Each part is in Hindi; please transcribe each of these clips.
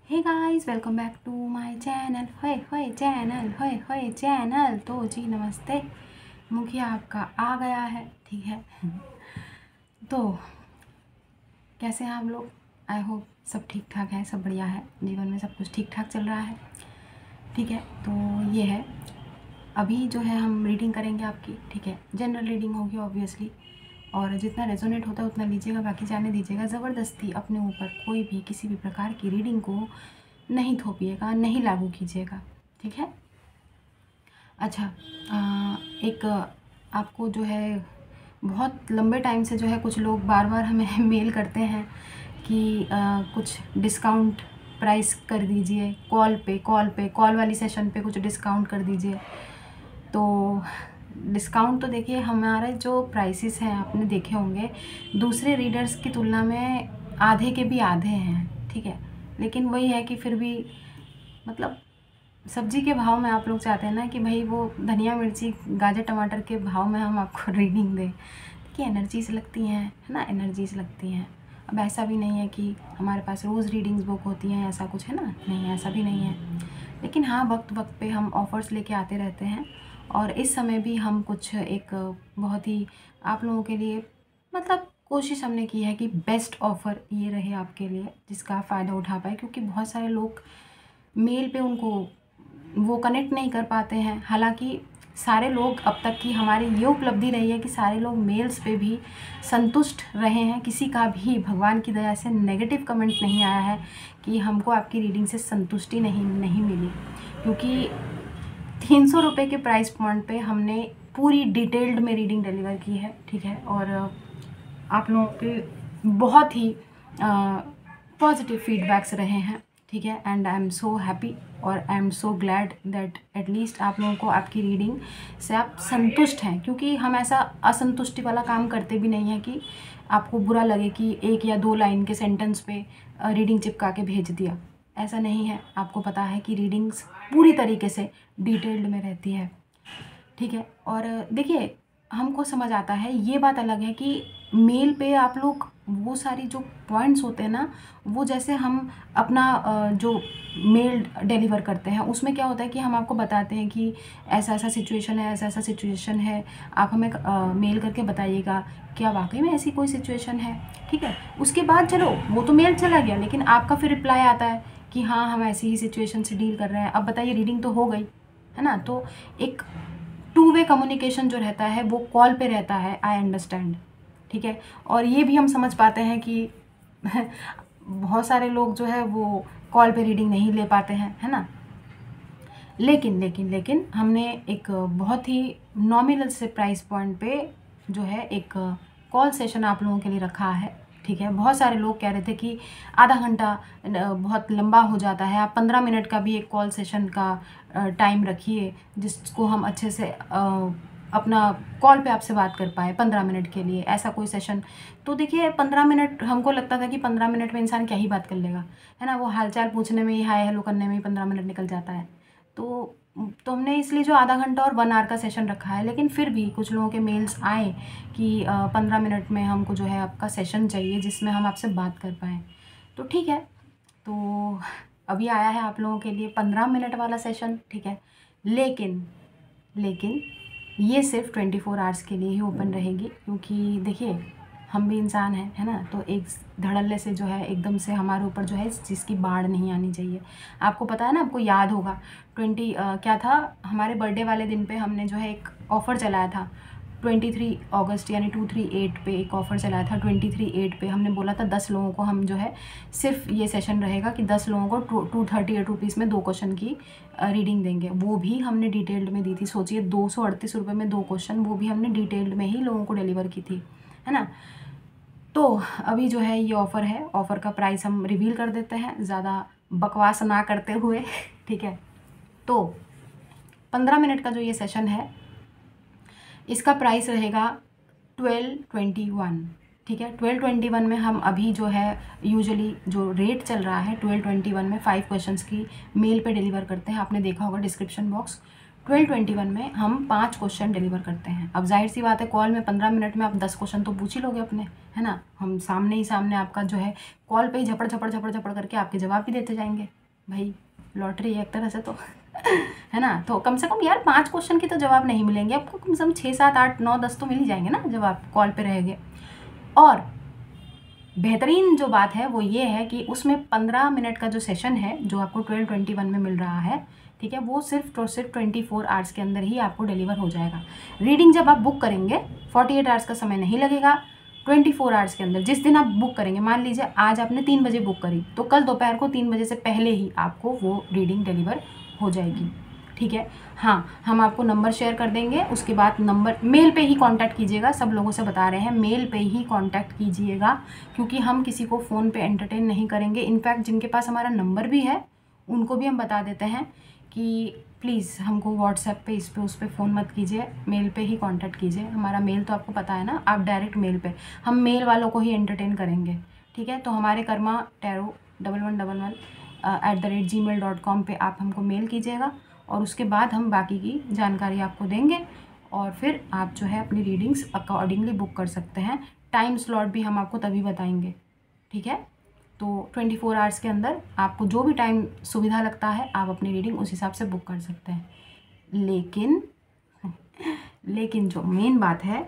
Hey guys, welcome back to my channel. होए चैनल। तो जी नमस्ते। मुखिया आपका आ गया है, ठीक है। तो कैसे हैं आप लोग? आई होप सब ठीक ठाक है, सब बढ़िया है, जीवन में सब कुछ ठीक ठाक चल रहा है, ठीक है। तो ये है, अभी जो है हम रीडिंग करेंगे आपकी, ठीक है। जनरल रीडिंग होगी ऑब्वियसली, और जितना रेजोनेट होता है उतना लीजिएगा, बाकी जाने दीजिएगा। ज़बरदस्ती अपने ऊपर कोई भी किसी भी प्रकार की रीडिंग को नहीं थोपिएगा, नहीं लागू कीजिएगा, ठीक है। अच्छा, एक आपको जो है बहुत लंबे टाइम से जो है कुछ लोग बार बार हमें मेल करते हैं कि कुछ डिस्काउंट प्राइस कर दीजिए, कॉल वाली सेशन पे कुछ डिस्काउंट कर दीजिए। तो डिस्काउंट तो देखिए, हमारे जो प्राइसेस हैं आपने देखे होंगे दूसरे रीडर्स की तुलना में आधे के भी आधे हैं, ठीक है। लेकिन वही है कि फिर भी मतलब सब्जी के भाव में आप लोग चाहते हैं ना कि भाई वो धनिया मिर्ची गाजर टमाटर के भाव में हम आपको रीडिंग दें, कि एनर्जीज लगती हैं, है ना, एनर्जीज लगती हैं। अब ऐसा भी नहीं है कि हमारे पास रोज़ रीडिंग्स बुक होती हैं, ऐसा कुछ है ना, नहीं ऐसा भी नहीं है। लेकिन हाँ, वक्त वक्त पे हम ऑफ़र्स लेके आते रहते हैं, और इस समय भी हम कुछ एक बहुत ही आप लोगों के लिए मतलब कोशिश हमने की है कि बेस्ट ऑफ़र ये रहे आपके लिए जिसका आप फ़ायदा उठा पाए, क्योंकि बहुत सारे लोग मेल पे उनको वो कनेक्ट नहीं कर पाते हैं। हालांकि सारे लोग, अब तक की हमारी ये उपलब्धि रही है कि सारे लोग मेल्स पे भी संतुष्ट रहे हैं, किसी का भी भगवान की दया से नेगेटिव कमेंट नहीं आया है कि हमको आपकी रीडिंग से संतुष्टि नहीं मिली, क्योंकि 300 रुपये के प्राइस पॉइंट पे हमने पूरी डिटेल्ड में रीडिंग डिलीवर की है, ठीक है। और आप लोगों के बहुत ही पॉजिटिव फीडबैक्स रहे हैं, ठीक है। And I am so happy और I am so glad that at least आप लोगों को आपकी रीडिंग से आप संतुष्ट हैं, क्योंकि हम ऐसा असंतुष्टि वाला काम करते भी नहीं है कि आपको बुरा लगे कि 1 या 2 लाइन के सेंटेंस पे रीडिंग चिपका के भेज दिया, ऐसा नहीं है। आपको पता है कि रीडिंग्स पूरी तरीके से डिटेल्ड में रहती है, ठीक है। और देखिए, हमको समझ आता है, ये बात अलग है कि मेल पे आप लोग वो सारी जो पॉइंट्स होते हैं ना, वो जैसे हम अपना जो मेल डिलीवर करते हैं उसमें क्या होता है कि हम आपको बताते हैं कि ऐसा ऐसा सिचुएशन है, ऐसा ऐसा सिचुएशन है, आप हमें मेल करके बताइएगा क्या वाकई में ऐसी कोई सिचुएशन है, ठीक है। उसके बाद चलो वो तो मेल चला गया, लेकिन आपका फिर रिप्लाई आता है कि हाँ, हम ऐसी ही सिचुएशन से डील कर रहे हैं। अब बताइए, रीडिंग तो हो गई है ना। तो एक 2 वे कम्युनिकेशन जो रहता है वो कॉल पे रहता है, आई अंडरस्टैंड, ठीक है। और ये भी हम समझ पाते हैं कि बहुत सारे लोग जो है वो कॉल पे रीडिंग नहीं ले पाते हैं, है ना। लेकिन हमने एक बहुत ही नॉमिनल से प्राइस पॉइंट पे जो है एक कॉल सेशन आप लोगों के लिए रखा है, ठीक है। बहुत सारे लोग कह रहे थे कि आधा घंटा बहुत लंबा हो जाता है, आप 15 मिनट का भी एक कॉल सेशन का टाइम रखिए जिसको हम अच्छे से अपना कॉल पे आपसे बात कर पाए 15 मिनट के लिए, ऐसा कोई सेशन। तो देखिए, 15 मिनट हमको लगता था कि 15 मिनट में इंसान क्या ही बात कर लेगा, है ना। वो हालचाल पूछने में ही, हाय हेलो करने में ही 15 मिनट निकल जाता है। तो हमने इसलिए जो आधा घंटा और 1 आवर का सेशन रखा है। लेकिन फिर भी कुछ लोगों के मेल्स आए कि 15 मिनट में हमको जो है आपका सेशन चाहिए जिसमें हम आपसे बात कर पाएँ। तो ठीक है, तो अभी आया है आप लोगों के लिए 15 मिनट वाला सेशन, ठीक है। लेकिन ये सिर्फ 24 आवर्स के लिए ही ओपन रहेगी, क्योंकि देखिए, हम भी इंसान हैं, है ना। तो एक धड़ल्ले से जो है एकदम से हमारे ऊपर जो है इस चीज़ की बाढ़ नहीं आनी चाहिए। आपको पता है ना, आपको याद होगा क्या था, हमारे बर्थडे वाले दिन पे हमने जो है एक ऑफ़र चलाया था 23 अगस्त यानी 238 पे एक ऑफ़र चलाया था। 23/8 पे हमने बोला था 10 लोगों को हम जो है सिर्फ ये सेशन रहेगा कि 10 लोगों को 238 रुपीज़ में 2 क्वेश्चन की रीडिंग देंगे। वो भी हमने डिटेल्ड में दी थी। सोचिए, 238 रुपये में 2 क्वेश्चन, वो भी हमने डिटेल्ड में ही लोगों को डिलीवर की थी, है ना। तो अभी जो है ये ऑफ़र है, ऑफ़र का प्राइस हम रिवील कर देते हैं ज़्यादा बकवास ना करते हुए, ठीक है। तो 15 मिनट का जो ये सेशन है इसका प्राइस रहेगा 1221, ठीक है। 1221 में हम अभी जो है यूजुअली जो रेट चल रहा है 1221 में 5 क्वेश्चंस की मेल पे डिलीवर करते हैं। आपने देखा होगा डिस्क्रिप्शन बॉक्स। 1221 में हम 5 क्वेश्चन डिलीवर करते हैं। अब जाहिर सी बात है, कॉल में 15 मिनट में आप 10 क्वेश्चन तो पूछ ही लोगे अपने, है ना। हम सामने ही सामने आपका जो है कॉल पे ही झपड़ झपड़ करके आपके जवाब भी देते जाएंगे, भाई लॉटरी है एक तरह से तो है ना। तो कम से कम यार 5 क्वेश्चन के तो जवाब नहीं मिलेंगे आपको, कम से कम 6, 7, 8, 9, 10 तो मिल ही जाएंगे ना जब आप कॉल पे रहेंगे। और बेहतरीन जो बात है वो ये है कि उसमें 15 मिनट का जो सेशन है जो आपको 1221 में मिल रहा है, ठीक है, वो सिर्फ 24 आवर्स के अंदर ही आपको डिलीवर हो जाएगा। रीडिंग जब आप बुक करेंगे 48 आवर्स का समय नहीं लगेगा, 24 आवर्स के अंदर जिस दिन आप बुक करेंगे, मान लीजिए आज आपने 3 बजे बुक करी तो कल दोपहर को 3 बजे से पहले ही आपको वो रीडिंग डिलीवर हो जाएगी, ठीक है। हाँ, हम आपको नंबर शेयर कर देंगे, उसके बाद नंबर मेल पे ही कांटेक्ट कीजिएगा। सब लोगों से बता रहे हैं मेल पे ही कांटेक्ट कीजिएगा, क्योंकि हम किसी को फ़ोन पे एंटरटेन नहीं करेंगे। इनफैक्ट जिनके पास हमारा नंबर भी है उनको भी हम बता देते हैं कि प्लीज़ हमको व्हाट्सएप पे इस पे उस पे फ़ोन मत कीजिए, मेल पे ही कांटेक्ट कीजिए। हमारा मेल तो आपको पता है ना, आप डायरेक्ट मेल पे, हम मेल वालों को ही एंटरटेन करेंगे, ठीक है। तो हमारे कर्मा टैरो 1111@gmail.com पे आप हमको मेल कीजिएगा और उसके बाद हम बाकी की जानकारी आपको देंगे और फिर आप जो है अपनी रीडिंग्स अकॉर्डिंगली बुक कर सकते हैं। टाइम स्लॉट भी हम आपको तभी बताएंगे, ठीक है। तो 24 आवर्स के अंदर आपको जो भी टाइम सुविधा लगता है आप अपनी रीडिंग उस हिसाब से बुक कर सकते हैं। लेकिन जो मेन बात है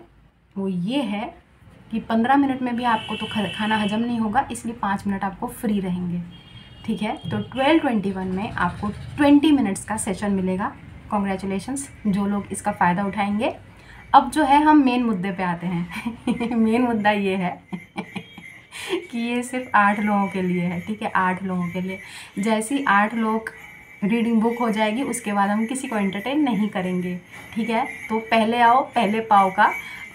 वो ये है कि 15 मिनट में भी आपको तो खाना हजम नहीं होगा, इसलिए 5 मिनट आपको फ्री रहेंगे, ठीक है। तो 1221 में आपको 20 मिनट्स का सेशन मिलेगा। कॉन्ग्रेचुलेशंस जो लोग इसका फ़ायदा उठाएंगे। अब जो है हम मेन मुद्दे पे आते हैं मेन मुद्दा ये है कि ये सिर्फ 8 लोगों के लिए है, ठीक है, 8 लोगों के लिए। जैसी 8 लोग रीडिंग बुक हो जाएगी उसके बाद हम किसी को एंटरटेन नहीं करेंगे, ठीक है। तो पहले आओ पहले पाओ का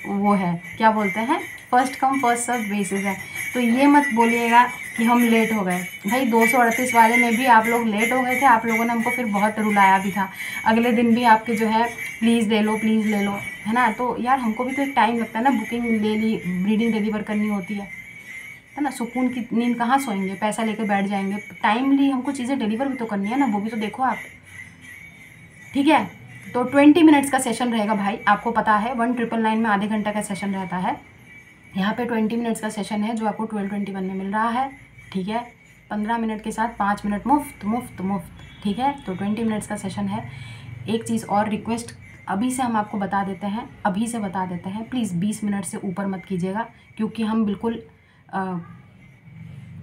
वो है, क्या बोलते हैं, first come first serve basis है। तो ये मत बोलिएगा कि हम लेट हो गए। भाई 238 वाले में भी आप लोग लेट हो गए थे, आप लोगों ने हमको फिर बहुत रुलाया भी था। अगले दिन भी आपके जो है प्लीज़ ले लो प्लीज़ ले लो, है ना। तो यार हमको भी तो एक टाइम लगता है ना, बुकिंग ले ली, रीडिंग डिलीवर करनी होती है ना। सुकून की नींद कहाँ सोएंगे, पैसा लेके बैठ जाएंगे, टाइमली हमको चीज़ें डिलीवर भी तो करनी है ना, वो भी तो देखो आप, ठीक है। तो 20 मिनट्स का सेशन रहेगा भाई, आपको पता है 1999 में आधे घंटे का सेशन रहता है, यहाँ पे 20 मिनट्स का सेशन है जो आपको 1221 में मिल रहा है, ठीक है। 15 मिनट के साथ 5 मिनट मुफ्त मुफ्त मुफ्त, ठीक है। तो 20 मिनट्स का सेशन है। एक चीज़ और रिक्वेस्ट अभी से हम आपको बता देते हैं, अभी से बता देते हैं, प्लीज़ 20 मिनट से ऊपर मत कीजिएगा, क्योंकि हम बिल्कुल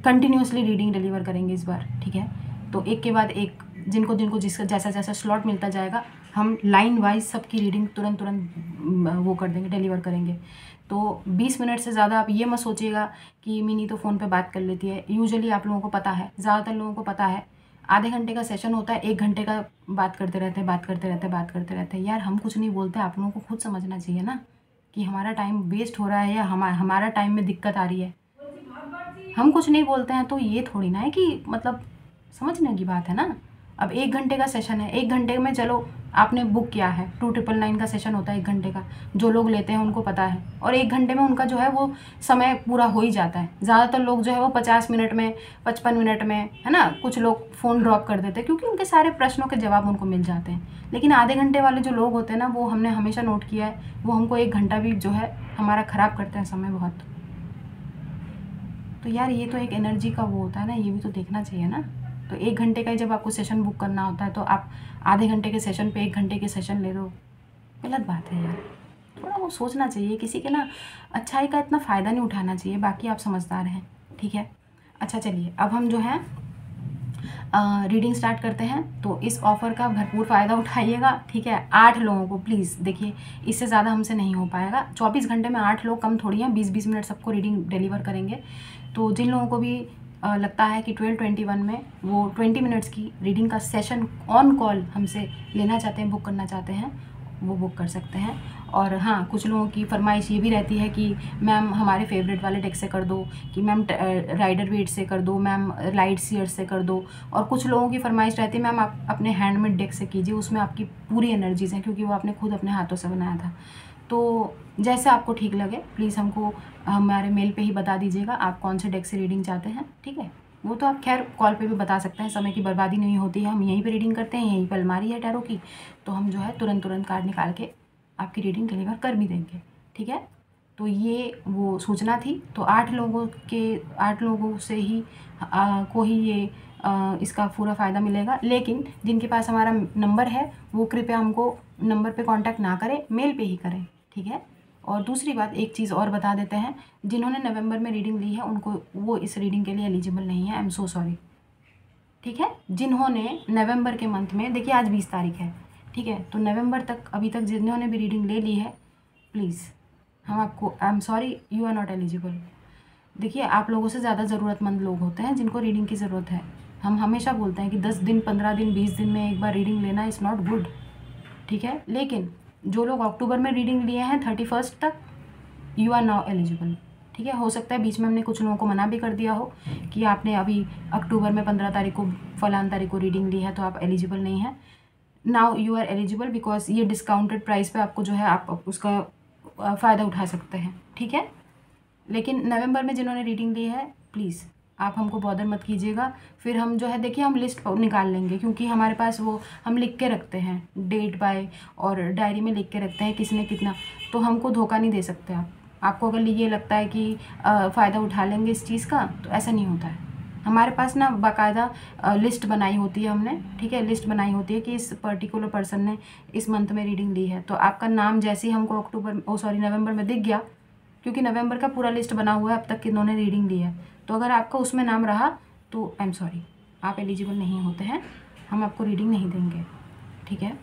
कंटिन्यूसली रीडिंग डिलीवर करेंगे इस बार, ठीक है। तो एक के बाद एक जिनको जिनको जिसका जैसा जैसा स्लॉट मिलता जाएगा हम लाइन वाइज सबकी रीडिंग तुरंत वो कर देंगे, डिलीवर करेंगे। तो 20 मिनट से ज़्यादा आप ये मत सोचिएगा कि मिनी तो फ़ोन पे बात कर लेती है। यूजुअली आप लोगों को पता है, ज़्यादातर लोगों को पता है, आधे घंटे का सेशन होता है, 1 घंटे का बात करते रहते हैं। यार हम कुछ नहीं बोलते, आप लोगों को खुद समझना चाहिए ना कि हमारा टाइम वेस्ट हो रहा है या हमारा टाइम में दिक्कत आ रही है। हम कुछ नहीं बोलते हैं तो ये थोड़ी ना है कि मतलब समझने की बात है ना। अब 1 घंटे का सेशन है, 1 घंटे में चलो आपने बुक किया है, 2999 का सेशन होता है 1 घंटे का, जो लोग लेते हैं उनको पता है, और 1 घंटे में उनका जो है वो समय पूरा हो ही जाता है। ज़्यादातर लोग जो है वो 50 मिनट में 55 मिनट में, है ना, कुछ लोग फ़ोन ड्रॉप कर देते हैं क्योंकि उनके सारे प्रश्नों के जवाब उनको मिल जाते हैं। लेकिन आधे घंटे वाले जो लोग होते हैं ना, वो हमने हमेशा नोट किया है, वो हमको 1 घंटा भी जो है हमारा ख़राब करते हैं समय बहुत। तो यार ये तो एक एनर्जी का वो होता है ना, ये भी तो देखना चाहिए ना। तो 1 घंटे का ही जब आपको सेशन बुक करना होता है तो आप आधे घंटे के सेशन पे 1 घंटे के सेशन ले लो, गलत बात है यार। थोड़ा वो सोचना चाहिए, किसी के ना अच्छाई का इतना फ़ायदा नहीं उठाना चाहिए। बाकी आप समझदार हैं, ठीक है। अच्छा चलिए अब हम जो है रीडिंग स्टार्ट करते हैं। तो इस ऑफ़र का भरपूर फ़ायदा उठाइएगा, ठीक है। 8 लोगों को प्लीज़, देखिए इससे ज़्यादा हमसे नहीं हो पाएगा। 24 घंटे में 8 लोग कम थोड़ी हैं, 20-20 मिनट सबको रीडिंग डिलीवर करेंगे। तो जिन लोगों को भी लगता है कि 1221 में वो 20 मिनट्स की रीडिंग का सेशन ऑन कॉल हमसे लेना चाहते हैं, बुक करना चाहते हैं, वो बुक कर सकते हैं। और हाँ, कुछ लोगों की फरमाइश ये भी रहती है कि मैम हमारे फेवरेट वाले डेक से कर दो, कि मैम राइडर वेट से कर दो, मैम लाइट सीयर से कर दो। और कुछ लोगों की फरमाइश रहती है मैम आप अपने हैंडमेड डेक से कीजिए, उसमें आपकी पूरी एनर्जीज़ हैं, क्योंकि वो आपने खुद अपने हाथों से बनाया था। तो जैसे आपको ठीक लगे प्लीज़ हमको हमारे मेल पे ही बता दीजिएगा आप कौन से डेक से रीडिंग चाहते हैं, ठीक है। वो तो आप खैर कॉल पे भी बता सकते हैं, समय की बर्बादी नहीं होती है, हम यहीं पे रीडिंग करते हैं, यहीं पे अलमारी है टैरो की, तो हम जो है तुरंत कार्ड निकाल के आपकी रीडिंग डिलीवर कर भी देंगे, ठीक है। तो ये वो सूचना थी। तो 8 लोगों से ही को ही ये इसका पूरा फ़ायदा मिलेगा। लेकिन जिनके पास हमारा नंबर है वो कृपया हमको नंबर पे कांटेक्ट ना करें, मेल पे ही करें, ठीक है। और दूसरी बात, एक चीज़ और बता देते हैं, जिन्होंने नवंबर में रीडिंग ली है उनको वो इस रीडिंग के लिए एलिजिबल नहीं है। आई एम सो सॉरी, ठीक है। जिन्होंने नवंबर के मंथ में, देखिए आज 20 तारीख है, ठीक है, तो नवंबर तक अभी तक जिन्होंने भी रीडिंग ले ली है, प्लीज़ हम आपको, I am sorry, you are not eligible. देखिए आप लोगों से ज़्यादा ज़रूरतमंद लोग होते हैं जिनको रीडिंग की ज़रूरत है। हम हमेशा बोलते हैं कि 10 दिन, 15 दिन, 20 दिन में एक बार रीडिंग लेना इज़ नॉट गुड, ठीक है। लेकिन जो लोग अक्टूबर में रीडिंग लिए हैं 31 तक, यू आर नाउ एलिजिबल, ठीक है। हो सकता है बीच में हमने कुछ लोगों को मना भी कर दिया हो कि आपने अभी अक्टूबर में 15 तारीख को, फलान तारीख को रीडिंग ली है तो आप एलिजिबल नहीं हैं। Now you are eligible because ये डिस्काउंटेड प्राइस पे आपको जो है आप उसका फ़ायदा उठा सकते हैं, ठीक है। लेकिन नवंबर में जिन्होंने रीडिंग ली है, प्लीज़ आप हमको बॉदर मत कीजिएगा। फिर हम जो है, देखिए हम लिस्ट निकाल लेंगे, क्योंकि हमारे पास वो हम लिख के रखते हैं डेट बाय, और डायरी में लिख के रखते हैं किसने कितना, तो हमको धोखा नहीं दे सकते आप। आपको अगर ये लगता है कि फ़ायदा उठा लेंगे इस चीज़ का, तो ऐसा नहीं होता है। हमारे पास ना बाकायदा लिस्ट बनाई होती है हमने, ठीक है, लिस्ट बनाई होती है कि इस पर्टिकुलर पर्सन ने इस मंथ में रीडिंग ली है, तो आपका नाम जैसे ही हमको नवंबर में दिख गया, क्योंकि नवंबर का पूरा लिस्ट बना हुआ है अब तक किन्होंने रीडिंग ली है, तो अगर आपका उसमें नाम रहा तो आई एम सॉरी, आप एलिजिबल नहीं होते हैं, हम आपको रीडिंग नहीं देंगे, ठीक है।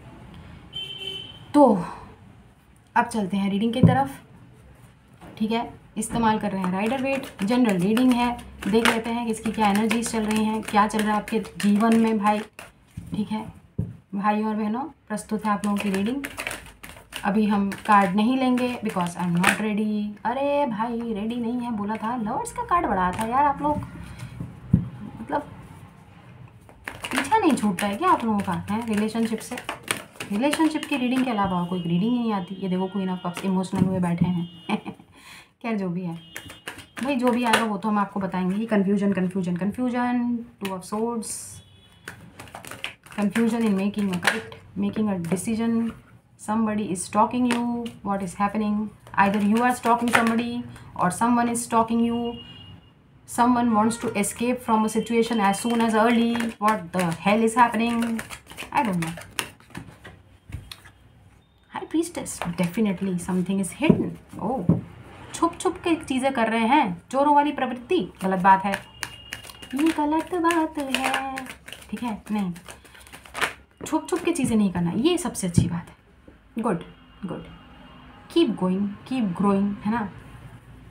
तो अब चलते हैं रीडिंग की तरफ, ठीक है। इस्तेमाल कर रहे हैं राइडर वेट, जनरल रीडिंग है, देख लेते हैं कि इसकी क्या एनर्जीज चल रही हैं, क्या चल रहा है आपके जीवन में भाई, ठीक है। भाइयों और बहनों, प्रस्तुत है आप लोगों की रीडिंग। अभी हम कार्ड नहीं लेंगे because I am not ready. अरे भाई रेडी नहीं है बोला था, लवर्स का कार्ड बढ़ाया था यार, आप लोग मतलब पीछा नहीं छूटता है क्या आप लोगों का है रिलेशनशिप से? रिलेशनशिप की रीडिंग के अलावा और कोई रीडिंग ही नहीं आती। ये देखो क्वीन ऑफ कप्स इमोशनल हुए बैठे हैं खैर जो भी है भाई, जो भी आएगा वो तो हम आपको बताएंगे ही। Confusion confusion confusion, 2 of swords, confusion in making a decision, somebody is stalking you, what is happening? Either you are stalking somebody or someone is stalking you. Someone wants to escape from a situation as soon as early. What the hell is happening? I don't know. High priestess, definitely something is hidden. Oh, छुप छुप के चीज़ें कर रहे हैं, चोरों वाली प्रवृत्ति, गलत बात है, ये गलत बात है, ठीक है। नहीं, छुप छुप के चीज़ें नहीं करना, ये सबसे अच्छी बात है। Good good, keep going, keep growing, है ना,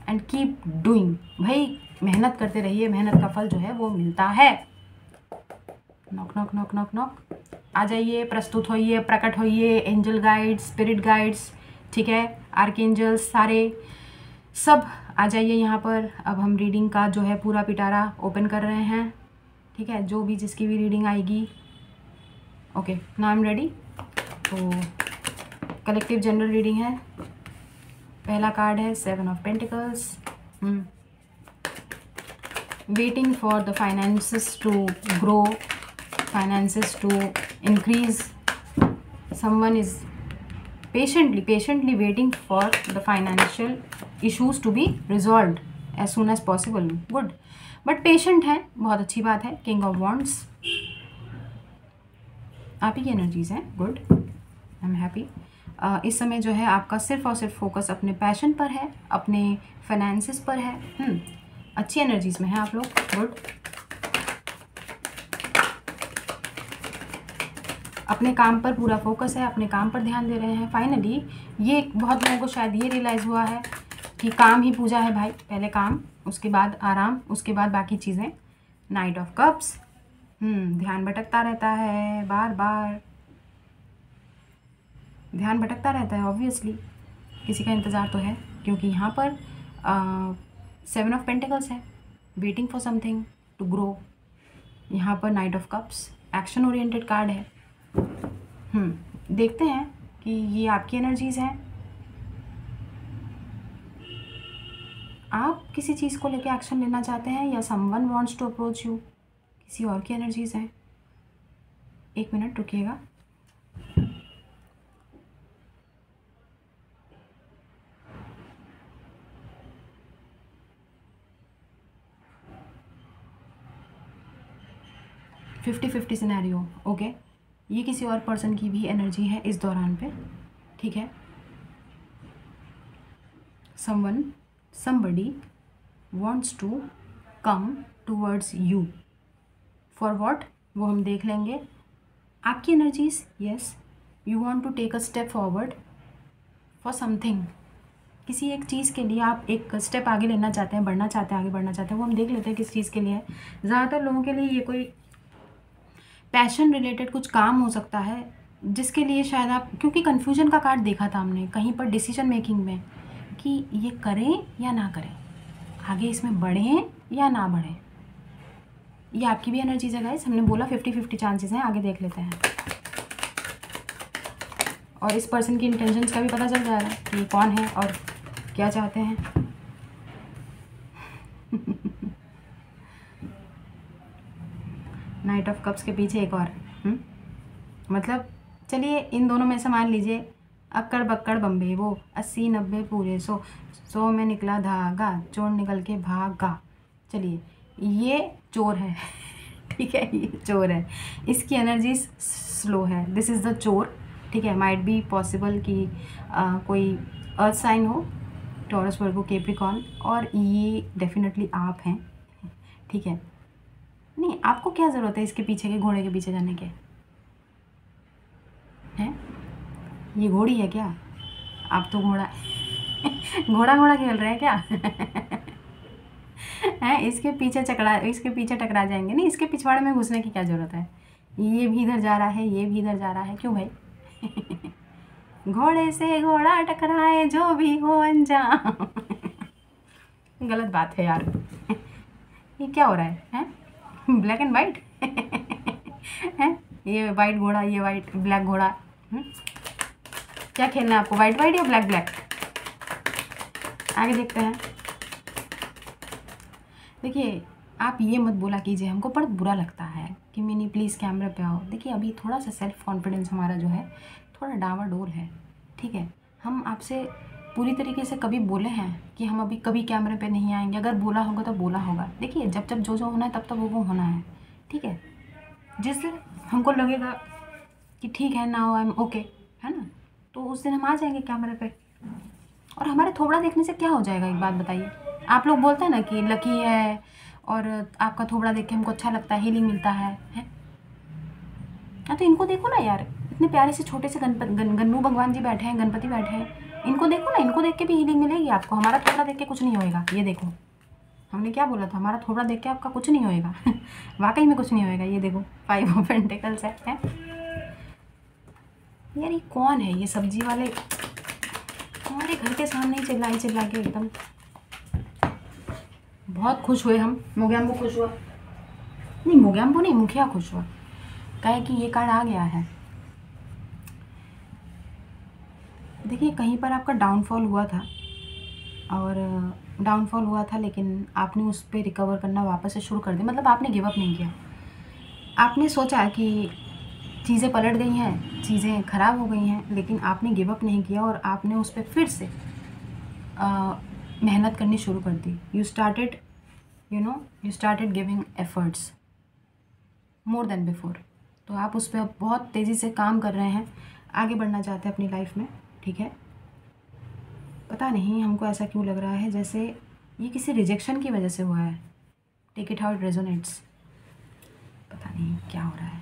एंड कीप डूइंग। भाई मेहनत करते रहिए, मेहनत का फल जो है वो मिलता है। Knock knock knock knock knock, आ जाइए, प्रस्तुत होइए, प्रकट होइए, एंजल गाइड्स, स्पिरिट गाइड्स, ठीक है, आर्कएंजल्स, सारे सब आ जाइए यहाँ पर। अब हम रीडिंग का जो है पूरा पिटारा ओपन कर रहे हैं, ठीक है, जो भी जिसकी भी रीडिंग आएगी। Okay, now I am ready. तो कलेक्टिव जनरल रीडिंग है। पहला कार्ड है 7 of pentacles, waiting for the finances to grow, finances to increase. Someone is patiently waiting for the financial issues to be resolved as soon as possible. Good, but patient है, बहुत अच्छी बात है। किंग ऑफ वॉन्ड्स, आप ही की एनर्जीज हैं। Good, I am happy. इस समय जो है आपका सिर्फ और सिर्फ फोकस अपने पैशन पर है, अपने फाइनेंसेस पर है। अच्छी एनर्जीज में है आप लोग। गुड, अपने काम पर पूरा फोकस है, अपने काम पर ध्यान दे रहे हैं। फाइनली ये बहुत लोगों को शायद ये रियलाइज़ हुआ है कि काम ही पूजा है भाई, पहले काम, उसके बाद आराम, उसके बाद बाकी चीज़ें। नाइट ऑफ कप्स, ध्यान भटकता रहता है, बार बार ध्यान भटकता रहता है। ऑब्वियसली किसी का इंतज़ार तो है, क्योंकि यहाँ पर 7 ऑफ पेंटिकल्स है, waiting for something to grow. यहाँ पर knight of cups, action oriented card है। देखते हैं कि ये आपकी एनर्जीज़ हैं। आप किसी चीज़ को लेके एक्शन लेना चाहते हैं या someone wants to approach you, किसी और की एनर्जीज़ हैं। 1 मिनट रुकिएगा। 50-50 scenario, okay. ये किसी और पर्सन की भी एनर्जी है इस दौरान पे, ठीक है। somebody wants to come towards you for what, वो हम देख लेंगे। आपकी energies, yes, you want to take a step forward for something, किसी एक चीज़ के लिए आप एक स्टेप आगे लेना चाहते हैं, बढ़ना चाहते हैं, आगे बढ़ना चाहते हैं। वो हम देख लेते हैं किस चीज़ के लिए है। ज़्यादातर लोगों के लिए ये कोई पैशन रिलेटेड कुछ काम हो सकता है, जिसके लिए शायद आप, क्योंकि कन्फ्यूजन का कार्ड देखा था हमने कहीं पर डिसीजन मेकिंग में, कि ये करें या ना करें, आगे इसमें बढ़ें या ना बढ़ें। ये आपकी भी एनर्जीज है गाइस, हमने बोला 50-50 चांसेस हैं। आगे देख लेते हैं, और इस पर्सन की इंटेंशंस का भी पता चल जाएगा कि ये कौन है और क्या चाहते हैं। नाइट ऑफ कप्स के पीछे एक और मतलब चलिए इन दोनों में से मान लीजिए अक्कड़ बक्कड़ बम्बे, वो 80-90 पूरे 100 में निकला धागा, चोर निकल के भागा। चलिए ये चोर है, ठीक है, ये चोर है, इसकी एनर्जी स्लो है। दिस इज़ द चोर, ठीक है। माइट बी पॉसिबल कि कोई अर्थ साइन हो, टॉरस, वर्गो, कैप्रिकॉर्न, और ये डेफिनेटली आप हैं, ठीक है। नहीं, आपको क्या ज़रूरत है इसके पीछे के घोड़े के पीछे जाने के, हैं? ये घोड़ी है क्या? आप तो घोड़ा घोड़ा खेल रहे हैं क्या? हैं, इसके पीछे टकरा जाएंगे। नहीं, इसके पिछवाड़े में घुसने की क्या ज़रूरत है? ये भी इधर जा रहा है, ये भी इधर जा रहा है, क्यों भाई? घोड़े से घोड़ा टकराए जो भी हो अंजाम। गलत बात है यार। ये क्या हो रहा है? ब्लैक एंड वाइट है, ये वाइट घोड़ा, ये वाइट ब्लैक घोड़ा। क्या खेलना है आपको, वाइट वाइट या ब्लैक ब्लैक? आगे देखते हैं। देखिए आप ये मत बोला कीजिए, हमको बड़ा बुरा लगता है कि मिनी प्लीज़ कैमरे पे आओ। देखिए अभी थोड़ा सा सेल्फ कॉन्फिडेंस हमारा जो है थोड़ा डावाडोल है, ठीक है। हम आपसे पूरी तरीके से कभी बोले हैं कि हम अभी कभी कैमरे पे नहीं आएंगे? अगर बोला होगा तो बोला होगा। देखिए जब जब जो होना है तब तब वो होना है, ठीक है। जिस दिन हमको लगेगा कि ठीक है, नाउ आई एम ओके, है ना, तो उस दिन हम आ जाएंगे कैमरे पे। और हमारे थोबड़ा देखने से क्या हो जाएगा, एक बात बताइए। आप लोग बोलते हैं ना कि लकी है और आपका थोबड़ा देख के हमको अच्छा लगता है, हीलिंग मिलता है। हाँ तो इनको देखो ना यार, इतने प्यारे से छोटे से गन्नू भगवान जी बैठे हैं, गणपति बैठे हैं, इनको देखो ना, इनको देख के भी हीलिंग मिलेगी आपको। हमारा थोबड़ा देख के कुछ नहीं होएगा। ये देखो हमने क्या बोला था, हमारा थोबड़ा देख के आपका कुछ नहीं होएगा। वाकई में कुछ नहीं होएगा। ये देखो 5 ऑफ पेंटिकल्स है। यार ये कौन है, ये सब्जी वाले हमारे घर के सामने ही चिल्ला के एकदम। बहुत खुश हुए हम, मोगैम्बो खुश हुआ, नहीं मोगैम्बो नहीं, मुखिया खुश हुआ, कहे कि ये कार्ड आ गया है। देखिए कहीं पर आपका डाउनफॉल हुआ था, लेकिन आपने उस पर रिकवर करना वापस से शुरू कर दिया। मतलब आपने गिव अप नहीं किया। आपने सोचा कि चीज़ें पलट गई हैं, चीज़ें ख़राब हो गई हैं, लेकिन आपने गिव अप नहीं किया और आपने उस पर फिर से मेहनत करनी शुरू कर दी। You started giving efforts more than before. तो आप उस पर बहुत तेज़ी से काम कर रहे हैं, आगे बढ़ना चाहते हैं अपनी लाइफ में, ठीक है। पता नहीं हमको ऐसा क्यों लग रहा है जैसे ये किसी रिजेक्शन की वजह से हुआ है। Take it how it resonates. पता नहीं क्या हो रहा है।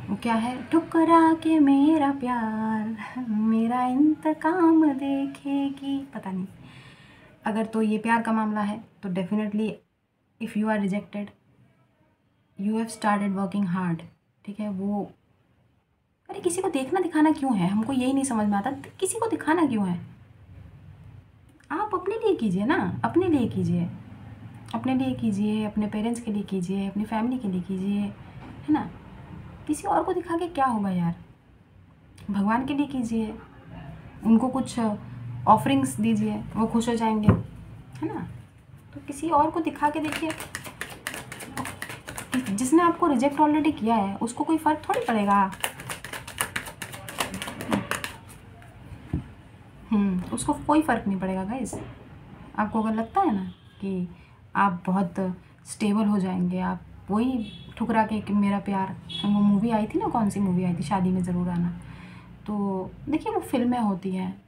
वो क्या है, ठुकरा के मेरा प्यार मेरा इंतकाम देखेगी, पता नहीं। अगर तो ये प्यार का मामला है तो definitely if you are rejected you have started working hard, ठीक है। वो अरे किसी को देखना दिखाना क्यों है, हमको यही नहीं समझ में आता, किसी को दिखाना क्यों है? आप अपने लिए कीजिए ना, अपने लिए कीजिए, अपने पेरेंट्स के लिए कीजिए, अपनी फैमिली के लिए कीजिए, है ना। किसी और को दिखा के क्या होगा यार? भगवान के लिए कीजिए, उनको कुछ ऑफरिंग्स दीजिए, वो खुश हो जाएंगे, है ना। तो किसी और को दिखा के देखिए, जिसने आपको रिजेक्ट ऑलरेडी किया है उसको कोई फ़र्क थोड़ी पड़ेगा। उसको कोई फ़र्क नहीं पड़ेगा गाइस। आपको अगर लगता है ना कि आप बहुत स्टेबल हो जाएंगे, आप वही ठुकरा के कि मेरा प्यार, वो मूवी आई थी ना, कौन सी मूवी आई थी, शादी में ज़रूर आना। तो देखिए वो फिल्में होती हैं,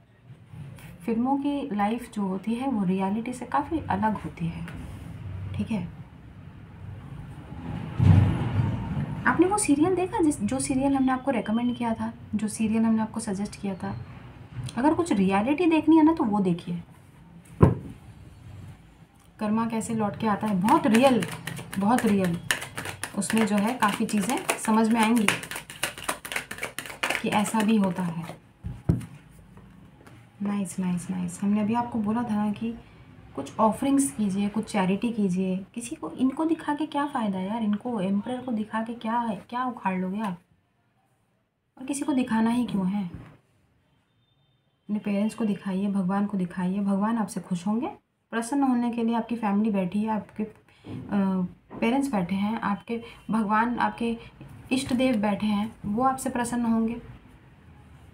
फिल्मों की लाइफ जो होती है वो रियलिटी से काफ़ी अलग होती है, ठीक है। आपने वो सीरियल देखा जो सीरियल हमने आपको रेकमेंड किया था, जो सीरियल हमने आपको सजेस्ट किया था? अगर कुछ रियलिटी देखनी है ना तो वो देखिए, कर्मा कैसे लौट के आता है। बहुत रियल, बहुत रियल। उसमें जो है काफ़ी चीज़ें समझ में आएंगी कि ऐसा भी होता है। Nice nice nice. हमने अभी आपको बोला था ना कि कुछ ऑफरिंग्स कीजिए, कुछ चैरिटी कीजिए। किसी को इनको दिखा के क्या फ़ायदा यार, इनको एम्परर को दिखा के क्या है, क्या उखाड़ लोगे आप? और किसी को दिखाना ही क्यों है? अपने पेरेंट्स को दिखाइए, भगवान को दिखाइए, भगवान आपसे खुश होंगे। प्रसन्न होने के लिए आपकी फैमिली बैठी है, आपके पेरेंट्स बैठे हैं, आपके भगवान, आपके इष्ट देव बैठे हैं, वो आपसे प्रसन्न होंगे।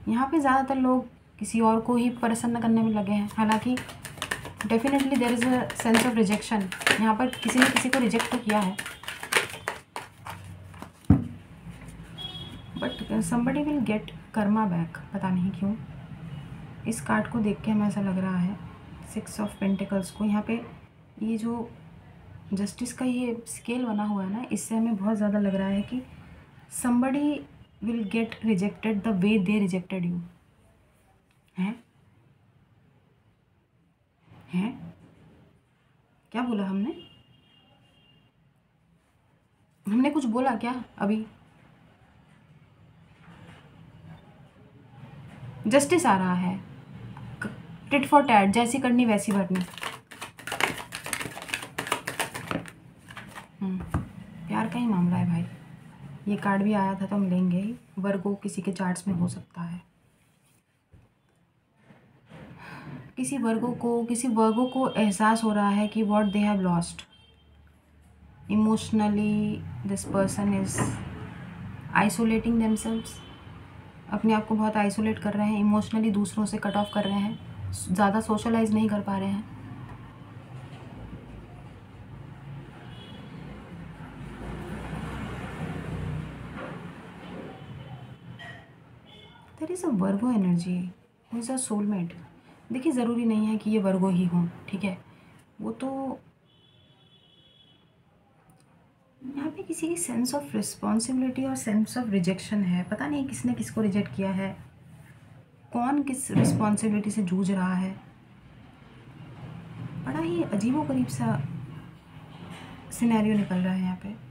यहाँ पे ज़्यादातर लोग किसी और को ही प्रसन्न करने में लगे हैं, हालांकि definitely there is a sense of rejection. यहाँ पर किसी ने किसी को रिजेक्ट तो किया है, but somebody will get Karma back. पता नहीं क्यों इस कार्ड को देख के हमें ऐसा लग रहा है, 6 ऑफ पेंटिकल्स को, यहाँ पे ये जो जस्टिस का ये स्केल बना हुआ है ना, इससे हमें बहुत ज़्यादा लग रहा है कि somebody will get rejected the way they rejected you। हैं क्या बोला हमने कुछ बोला क्या अभी? जस्टिस आ रहा है, टिट फॉर टैट, जैसी करनी वैसी भरनी। प्यार का ही मामला है भाई। ये कार्ड भी आया था तो हम लेंगे ही। वर्गो किसी के चार्ट्स में हो सकता है, किसी वर्गो को एहसास हो रहा है कि what they have lost emotionally. This person is isolating themselves, अपने आप को बहुत आइसोलेट कर रहे हैं, इमोशनली दूसरों से कट ऑफ कर रहे हैं, ज़्यादा सोशलाइज नहीं कर पा रहे हैं। There is a Virgo energy who is a soulmate. देखिए ज़रूरी नहीं है कि ये वर्गो ही हों, ठीक है। वो तो यहाँ पे किसी की सेंस ऑफ रिस्पॉन्सिबिलिटी और सेंस ऑफ रिजेक्शन है। पता नहीं किसने किसको रिजेक्ट किया है, कौन किस रिस्पॉन्सिबिलिटी से जूझ रहा है। बड़ा ही अजीबोगरीब सा सिनेरियो निकल रहा है यहाँ पे।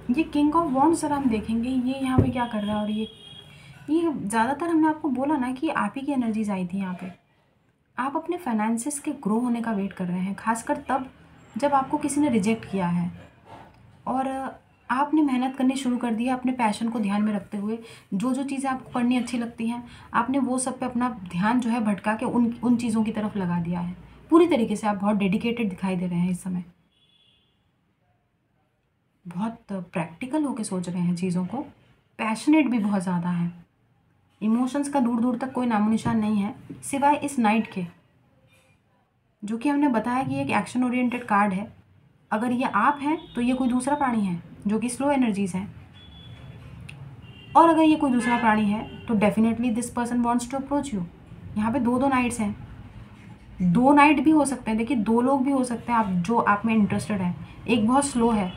ये किंग ऑफ वॉन्ड्स जरा हम देखेंगे ये यहाँ पे क्या कर रहा है। और ये ज़्यादातर हमने आपको बोला ना कि आप ही की एनर्जीज आई थी यहाँ पे। आप अपने फाइनेंसिस के ग्रो होने का वेट कर रहे हैं, खासकर तब जब आपको किसी ने रिजेक्ट किया है और आपने मेहनत करनी शुरू कर दी है अपने पैशन को ध्यान में रखते हुए। जो जो चीज़ें आपको करनी अच्छी लगती हैं आपने वो सब पे अपना ध्यान जो है भटका के उन चीज़ों की तरफ लगा दिया है। पूरी तरीके से आप बहुत डेडिकेटेड दिखाई दे रहे हैं इस समय, बहुत प्रैक्टिकल होके सोच रहे हैं चीज़ों को, पैशनेट भी बहुत ज़्यादा है। इमोशंस का दूर दूर तक कोई नामो निशान नहीं है सिवाय इस नाइट के, जो कि हमने बताया कि एक एक्शन ओरिएंटेड कार्ड है। अगर ये आप हैं तो ये कोई दूसरा प्राणी है जो कि स्लो एनर्जीज हैं, और अगर ये कोई दूसरा प्राणी है तो definitely this person wants to approach you. यहाँ पे दो नाइट्स हैं, 2 नाइट भी हो सकते हैं। देखिए 2 लोग भी हो सकते हैं आप जो आप में इंटरेस्टेड है। एक बहुत स्लो है,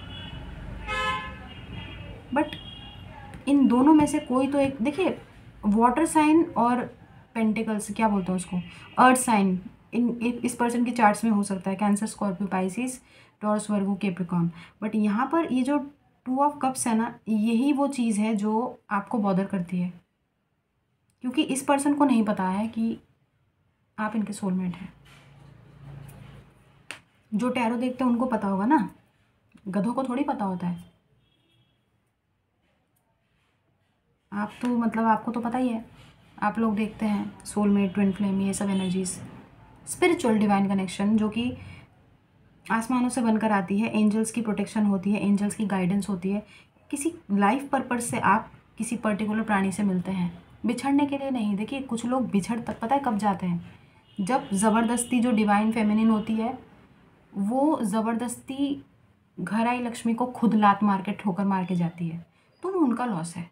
बट इन दोनों में से कोई तो एक, देखिए वाटर साइन और पेंटिकल्स क्या बोलते हैं उसको, अर्थ साइन, इस पर्सन के चार्ट्स में हो सकता है cancer, Scorpio, Pisces, taurus, Virgo, Capricorn. But यहाँ पर ये जो 2 ऑफ कप्स है ना, यही वो चीज़ है जो आपको बॉदर करती है, क्योंकि इस पर्सन को नहीं पता है कि आप इनके सोलमेट हैं। जो टैरो देखते हैं उनको पता होगा ना, गधों को थोड़ी पता होता है। आप तो मतलब आपको तो पता ही है, आप लोग देखते हैं सोलमेट, ट्विन फ्लेम, ये सब एनर्जीज, स्पिरिचुअल डिवाइन कनेक्शन जो कि आसमानों से बनकर आती है। एंजल्स की प्रोटेक्शन होती है, एंजल्स की गाइडेंस होती है। किसी लाइफ पर्पज से आप किसी पर्टिकुलर प्राणी से मिलते हैं, बिछड़ने के लिए नहीं। देखिए कुछ लोग बिछड़ तक पता है कब जाते हैं, जब ज़बरदस्ती जो डिवाइन फेमिनिन होती है वो ज़बरदस्ती घर आई लक्ष्मी को खुद लात मार के ठोकर मार के जाती है, तो वो उनका लॉस है।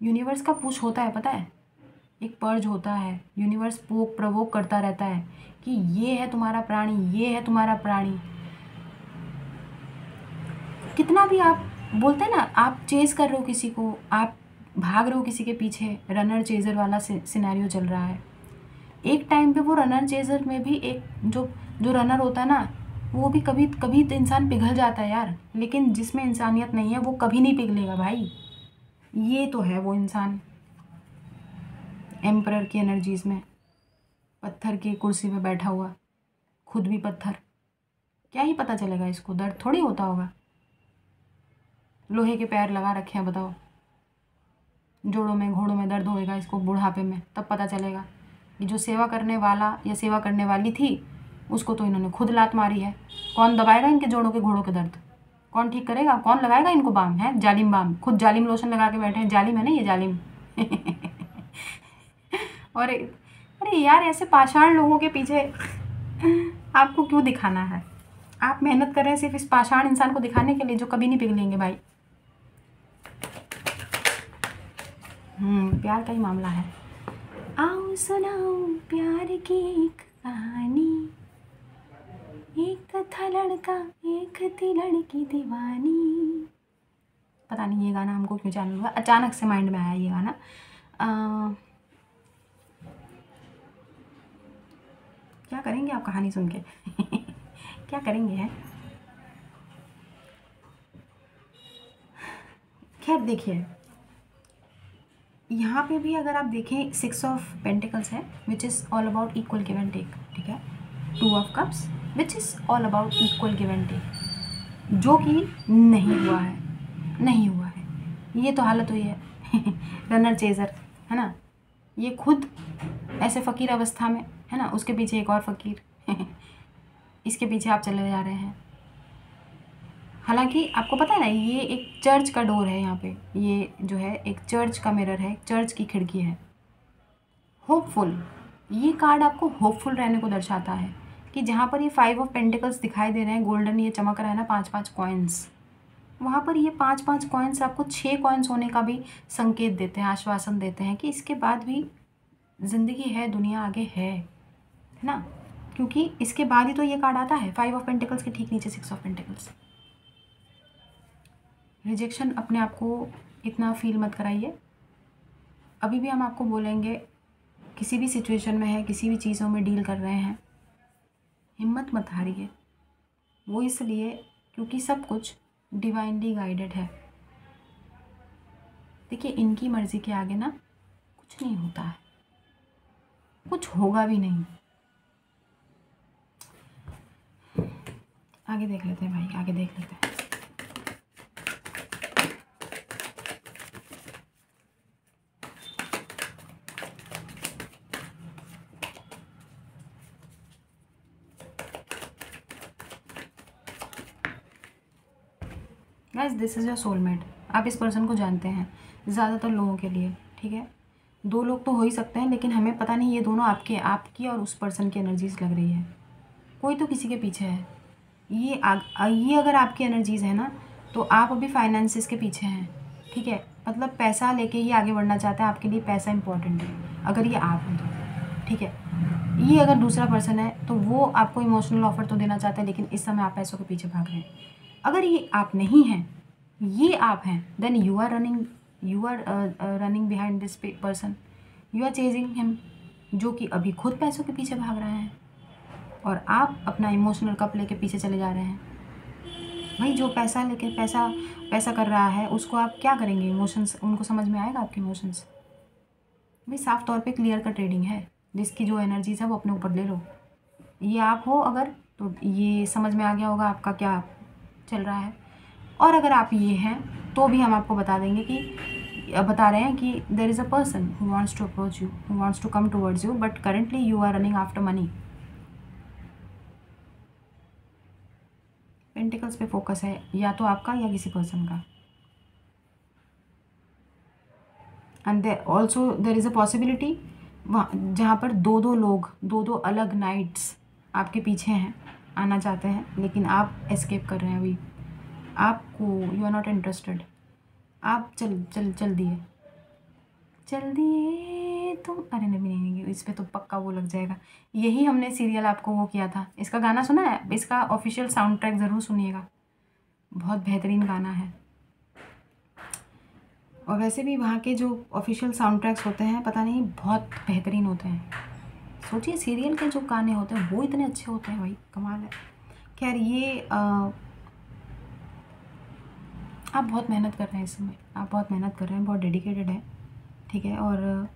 यूनिवर्स का पुश होता है, पता है, एक पर्ज होता है। यूनिवर्स पोक प्रवोक करता रहता है कि ये है तुम्हारा प्राणी, ये है तुम्हारा प्राणी। कितना भी आप बोलते हैं ना, आप चेज कर रहे हो किसी को, आप भाग रहे हो किसी के पीछे, रनर चेजर वाला सिनेरियो चल रहा है। एक टाइम पे वो रनर चेजर में भी एक जो रनर होता है ना, वो भी कभी कभी तो इंसान पिघल जाता है यार, लेकिन जिसमें इंसानियत नहीं है वो कभी नहीं पिघलेगा भाई। ये तो है वो इंसान एम्परर की एनर्जीज में, पत्थर की कुर्सी पे बैठा हुआ, खुद भी पत्थर। क्या ही पता चलेगा इसको, दर्द थोड़ी होता होगा। लोहे के पैर लगा रखे हैं, बताओ, जोड़ों में घोड़ों में दर्द होएगा इसको बुढ़ापे में, तब पता चलेगा कि जो सेवा करने वाला या सेवा करने वाली थी उसको तो इन्होंने खुद लात मारी है। कौन दबाएगा इनके जोड़ों के घोड़ों के दर्द? कौन ठीक करेगा? कौन लगाएगा इनको बाम? है जालिम बाम, खुद जालिम लोशन लगा के बैठे हैं। जालिम है ना ये, जालिम। और अरे यार, ऐसे पाषाण लोगों के पीछे आपको क्यों दिखाना है? आप मेहनत कर रहे हैं सिर्फ इस पाषाण इंसान को दिखाने के लिए जो कभी नहीं पिघलेंगे भाई। प्यार का ही मामला है। आओ सुनाओ प्यार की एक कहानी, एक था लड़का एक थी लड़की दीवानी। पता नहीं ये गाना हमको क्यों चालू हुआ, अचानक से माइंड में आया ये गाना। क्या करेंगे आप कहानी सुन के? क्या करेंगे हैं? खैर देखिए, यहाँ पे भी अगर आप देखें 6 ऑफ पेंटिकल्स है, which is all about equal give and take, ठीक है। 2 of cups which is all about equal give and take, जो कि नहीं हुआ है, नहीं हुआ है। ये तो हालत हुई है रनर चेजर, है ना, ये खुद ऐसे फ़कीर अवस्था में है ना, उसके पीछे एक और फ़कीर इसके पीछे आप चले जा रहे हैं। हालांकि आपको पता है ना, ये एक चर्च का डोर है यहाँ पे, ये जो है एक चर्च का मिरर है, चर्च की खिड़की है। होपफुल, ये कार्ड आपको होपफुल रहने को दर्शाता है कि जहाँ पर ये 5 ऑफ पेंटिकल्स दिखाई दे रहे हैं, गोल्डन ये चमक रहा है ना, 5-5 कॉइन्स, वहाँ पर ये 5-5 कॉइन्स आपको 6 कॉइन्स होने का भी संकेत देते हैं, आश्वासन देते हैं कि इसके बाद भी ज़िंदगी है, दुनिया आगे है ना। क्योंकि इसके बाद ही तो ये कार्ड आता है, 5 ऑफ पेंटिकल्स के ठीक नीचे 6 ऑफ पेंटिकल्स। रिजेक्शन अपने आप को इतना फील मत कराइए। अभी भी हम आपको बोलेंगे, किसी भी सिचुएशन में है, किसी भी चीज़ों में डील कर रहे हैं, हिम्मत मत हारिए। वो इसलिए क्योंकि सब कुछ डिवाइनली गाइडेड है। देखिए, इनकी मर्ज़ी के आगे ना कुछ नहीं होता है, कुछ होगा भी नहीं। आगे देख लेते हैं भाई, आगे देख लेते हैं। Guys, this is your soulmate. आप इस पर्सन को जानते हैं, ज़्यादातर लोगों के लिए, ठीक है। 2 लोग तो हो ही सकते हैं, लेकिन हमें पता नहीं ये दोनों आपकी और उस पर्सन की एनर्जीज लग रही है। कोई तो किसी के पीछे है। ये अगर आपकी एनर्जीज है ना, तो आप अभी फाइनेंसिस के पीछे हैं, ठीक है। मतलब पैसा लेके ही आगे बढ़ना चाहता है, आपके लिए पैसा इंपॉर्टेंट है, अगर ये आप हो तो, ठीक है। ये अगर दूसरा पर्सन है तो वो आपको इमोशनल ऑफर तो देना चाहता है, लेकिन इस समय आप पैसों के पीछे भाग रहे हैं। अगर ये आप नहीं हैं, ये आप हैं, then you are running behind this person, you are chasing him, जो कि अभी खुद पैसों के पीछे भाग रहे हैं, और आप अपना इमोशनल कप लेके पीछे चले जा रहे हैं। भाई, जो पैसा लेके पैसा कर रहा है, उसको आप क्या करेंगे? इमोशंस उनको समझ में आएगा? आपके इमोशंस भाई साफ तौर पे क्लियर का ट्रेडिंग है। जिसकी जो एनर्जीज है वो अपने ऊपर ले लो। ये आप हो अगर, तो ये समझ में आ गया होगा आपका क्या चल रहा है। और अगर आप ये हैं तो भी हम आपको बता रहे हैं कि there is a person who wants to approach you, who wants to come towards you, but currently you are running after money. Pentacles पे फोकस है, या तो आपका या किसी पर्सन का। And there also there is a possibility वहाँ जहाँ पर दो दो लोग, दो दो अलग नाइट्स आपके पीछे हैं, आना चाहते हैं, लेकिन आप एस्केप कर रहे हैं अभी। आपको यू आर नॉट इंटरेस्टेड, आप चल दिए तुम। अरे नहीं, इस पे तो पक्का वो लग जाएगा। यही हमने सीरियल आपको वो किया था। इसका गाना सुना है? इसका ऑफिशियल साउंड ट्रैक ज़रूर सुनिएगा, बहुत बेहतरीन गाना है। और वैसे भी वहाँ के जो ऑफिशियल साउंड ट्रैक्स होते हैं, पता नहीं, बहुत बेहतरीन होते हैं। सोचिए, सीरियल के जो गाने होते हैं वो इतने अच्छे होते हैं भाई, कमाल है। खैर, ये आप बहुत मेहनत कर रहे हैं इस समय, आप बहुत मेहनत कर रहे हैं, बहुत डेडिकेटेड हैं, ठीक है। और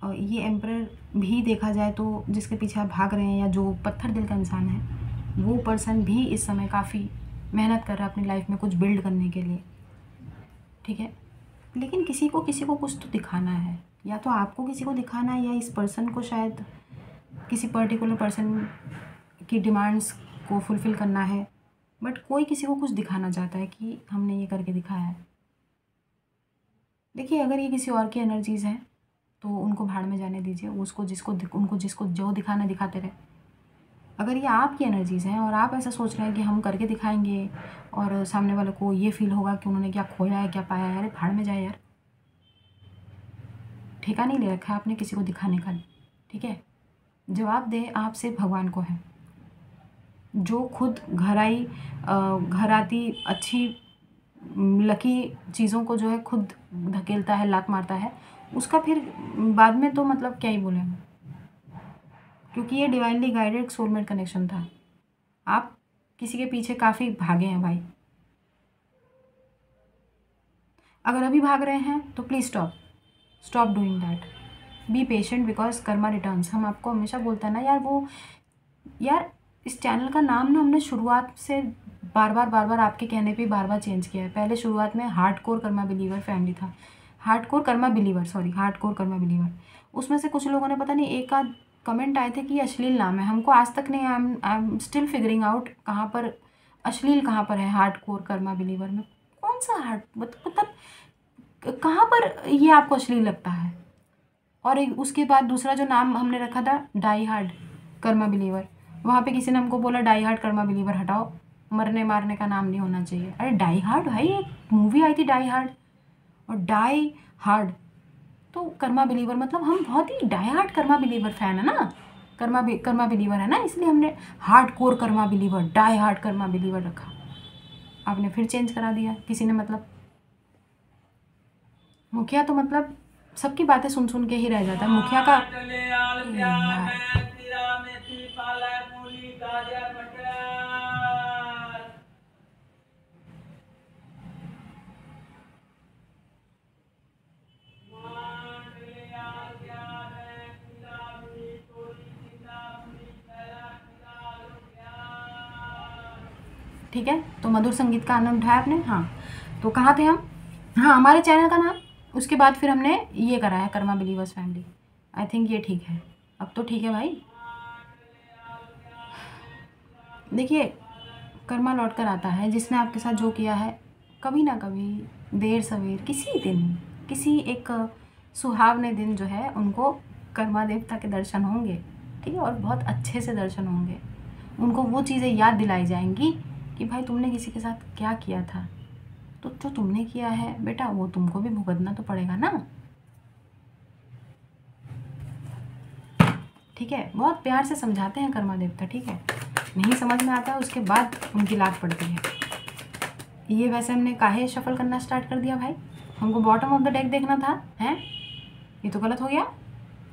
ये एम्परर भी देखा जाए तो जिसके पीछे आप भाग रहे हैं, या जो पत्थर दिल का इंसान है, वो पर्सन भी इस समय काफ़ी मेहनत कर रहा है अपनी लाइफ में कुछ बिल्ड करने के लिए, ठीक है। लेकिन किसी को कुछ तो दिखाना है, या तो आपको किसी को दिखाना है, या इस पर्सन को शायद किसी पर्टिकुलर पर्सन की डिमांड्स को फुलफ़िल करना है। बट कोई किसी को कुछ दिखाना चाहता है कि हमने ये करके दिखाया है। देखिए, अगर ये किसी और की एनर्जीज़ हैं तो उनको भाड़ में जाने दीजिए, उनको जिसको जो दिखाना दिखाते रहे। अगर ये आपकी एनर्जीज़ हैं और आप ऐसा सोच रहे हैं कि हम करके दिखाएंगे और सामने वाले को ये फील होगा कि उन्होंने क्या खोया है, क्या पाया है, अरे भाड़ में जाए यार। ठेका नहीं ले रखा है आपने किसी को दिखाने का, ठीक है। जवाबदेह आपसे भगवान को है, जो खुद घर आती अच्छी लकी चीज़ों को जो है खुद धकेलता है, लात मारता है, उसका फिर बाद में तो मतलब क्या ही बोले हम, क्योंकि ये डिवाइनली गाइडेड सोलमेट कनेक्शन था। आप किसी के पीछे काफ़ी भागे हैं भाई। अगर अभी भाग रहे हैं तो please stop doing that. Be patient because Karma returns. हम आपको हमेशा बोलते हैं ना यार, इस चैनल का नाम ना हमने शुरुआत से बार बार आपके कहने पे बार बार चेंज किया है। पहले शुरुआत में हार्डकोर कर्मा बिलीवर फैमिली था, हार्डकोर कर्मा बिलीवर। उसमें से कुछ लोगों ने पता नहीं एक आध कमेंट आए थे कि ये अश्लील नाम है। हमको आज तक नहीं, I am still figuring out कहाँ पर अश्लील कहाँ पर है हार्डकोर कर्मा बिलीवर में। कौन सा मतलब कहाँ पर ये आपको अश्लील लगता है? और उसके बाद दूसरा जो नाम हमने रखा था, डाई हार्ड कर्मा बिलीवर, वहाँ पे किसी ने हमको बोला डाई हार्ड कर्मा बिलीवर हटाओ, मरने मारने का नाम नहीं होना चाहिए। अरे डाई हार्ड भाई, एक मूवी आई थी डाई हार्ड, और डाई हार्ड तो कर्मा बिलीवर, मतलब हम बहुत ही die hard karma believer fan है ना, कर्मा बिलीवर है ना, इसलिए हमने hardcore karma believer, die hard karma believer रखा। आपने फिर चेंज करा दिया किसी ने, मतलब मुखिया तो मतलब सबकी बातें सुन सुन के ही रह जाता है मुखिया का। ठीक है, तो मधुर संगीत का आनंद उठाया आपने। हाँ, तो कहाँ थे हम? हाँ, हमारे चैनल का नाम, उसके बाद फिर हमने ये करा है Karma believers family. I think ये ठीक है, अब तो ठीक है भाई। देखिए, कर्मा लौट कर आता है, जिसने आपके साथ जो किया है, कभी ना कभी देर सवेर किसी दिन, किसी एक सुहावने दिन जो है उनको कर्मा देवता के दर्शन होंगे, ठीक है, और बहुत अच्छे से दर्शन होंगे। उनको वो चीज़ें याद दिलाई जाएंगी कि भाई तुमने किसी के साथ क्या किया था, तो जो तुमने किया है बेटा वो तुमको भी भुगतना तो पड़ेगा ना, ठीक है। बहुत प्यार से समझाते हैं कर्मा देवता, ठीक है। नहीं समझ में आता है उसके बाद उनकी लात पड़ती है। ये वैसे हमने काहे शफल करना स्टार्ट कर दिया भाई? हमको बॉटम ऑफ द डेक देखना था, हैं? ये तो गलत हो गया,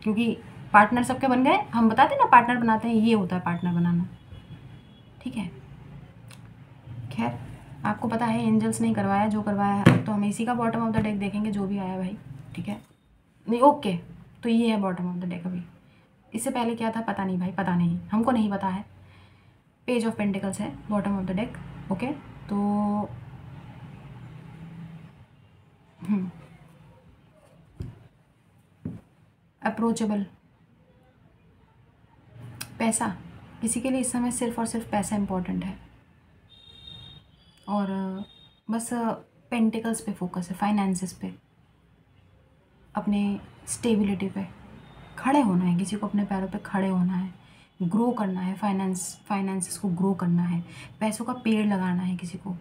क्योंकि पार्टनर सबके बन गए। हम बताते ना पार्टनर बनाते हैं, ये होता है पार्टनर बनाना, ठीक है। खैर, आपको पता है एंजल्स नहीं करवाया, जो करवाया है। अब तो हम इसी का बॉटम ऑफ द डेक देखेंगे, जो भी आया भाई, ठीक है। नहीं, ओके, तो ये है बॉटम ऑफ द डेक। अभी इससे पहले क्या था पता नहीं भाई, पता नहीं, हमको नहीं पता है। पेज ऑफ पेंटिकल्स है bottom of the deck, okay. तो अप्रोचेबल, पैसा, किसी के लिए इस समय सिर्फ और सिर्फ पैसा इम्पोर्टेंट है, और बस पेंटिकल्स पे फोकस है, फाइनेंसेस पे, अपने स्टेबिलिटी पे, खड़े होना है, किसी को अपने पैरों पे खड़े होना है, ग्रो करना है, फाइनेंसेस को ग्रो करना है, पैसों का पेड़ लगाना है किसी को।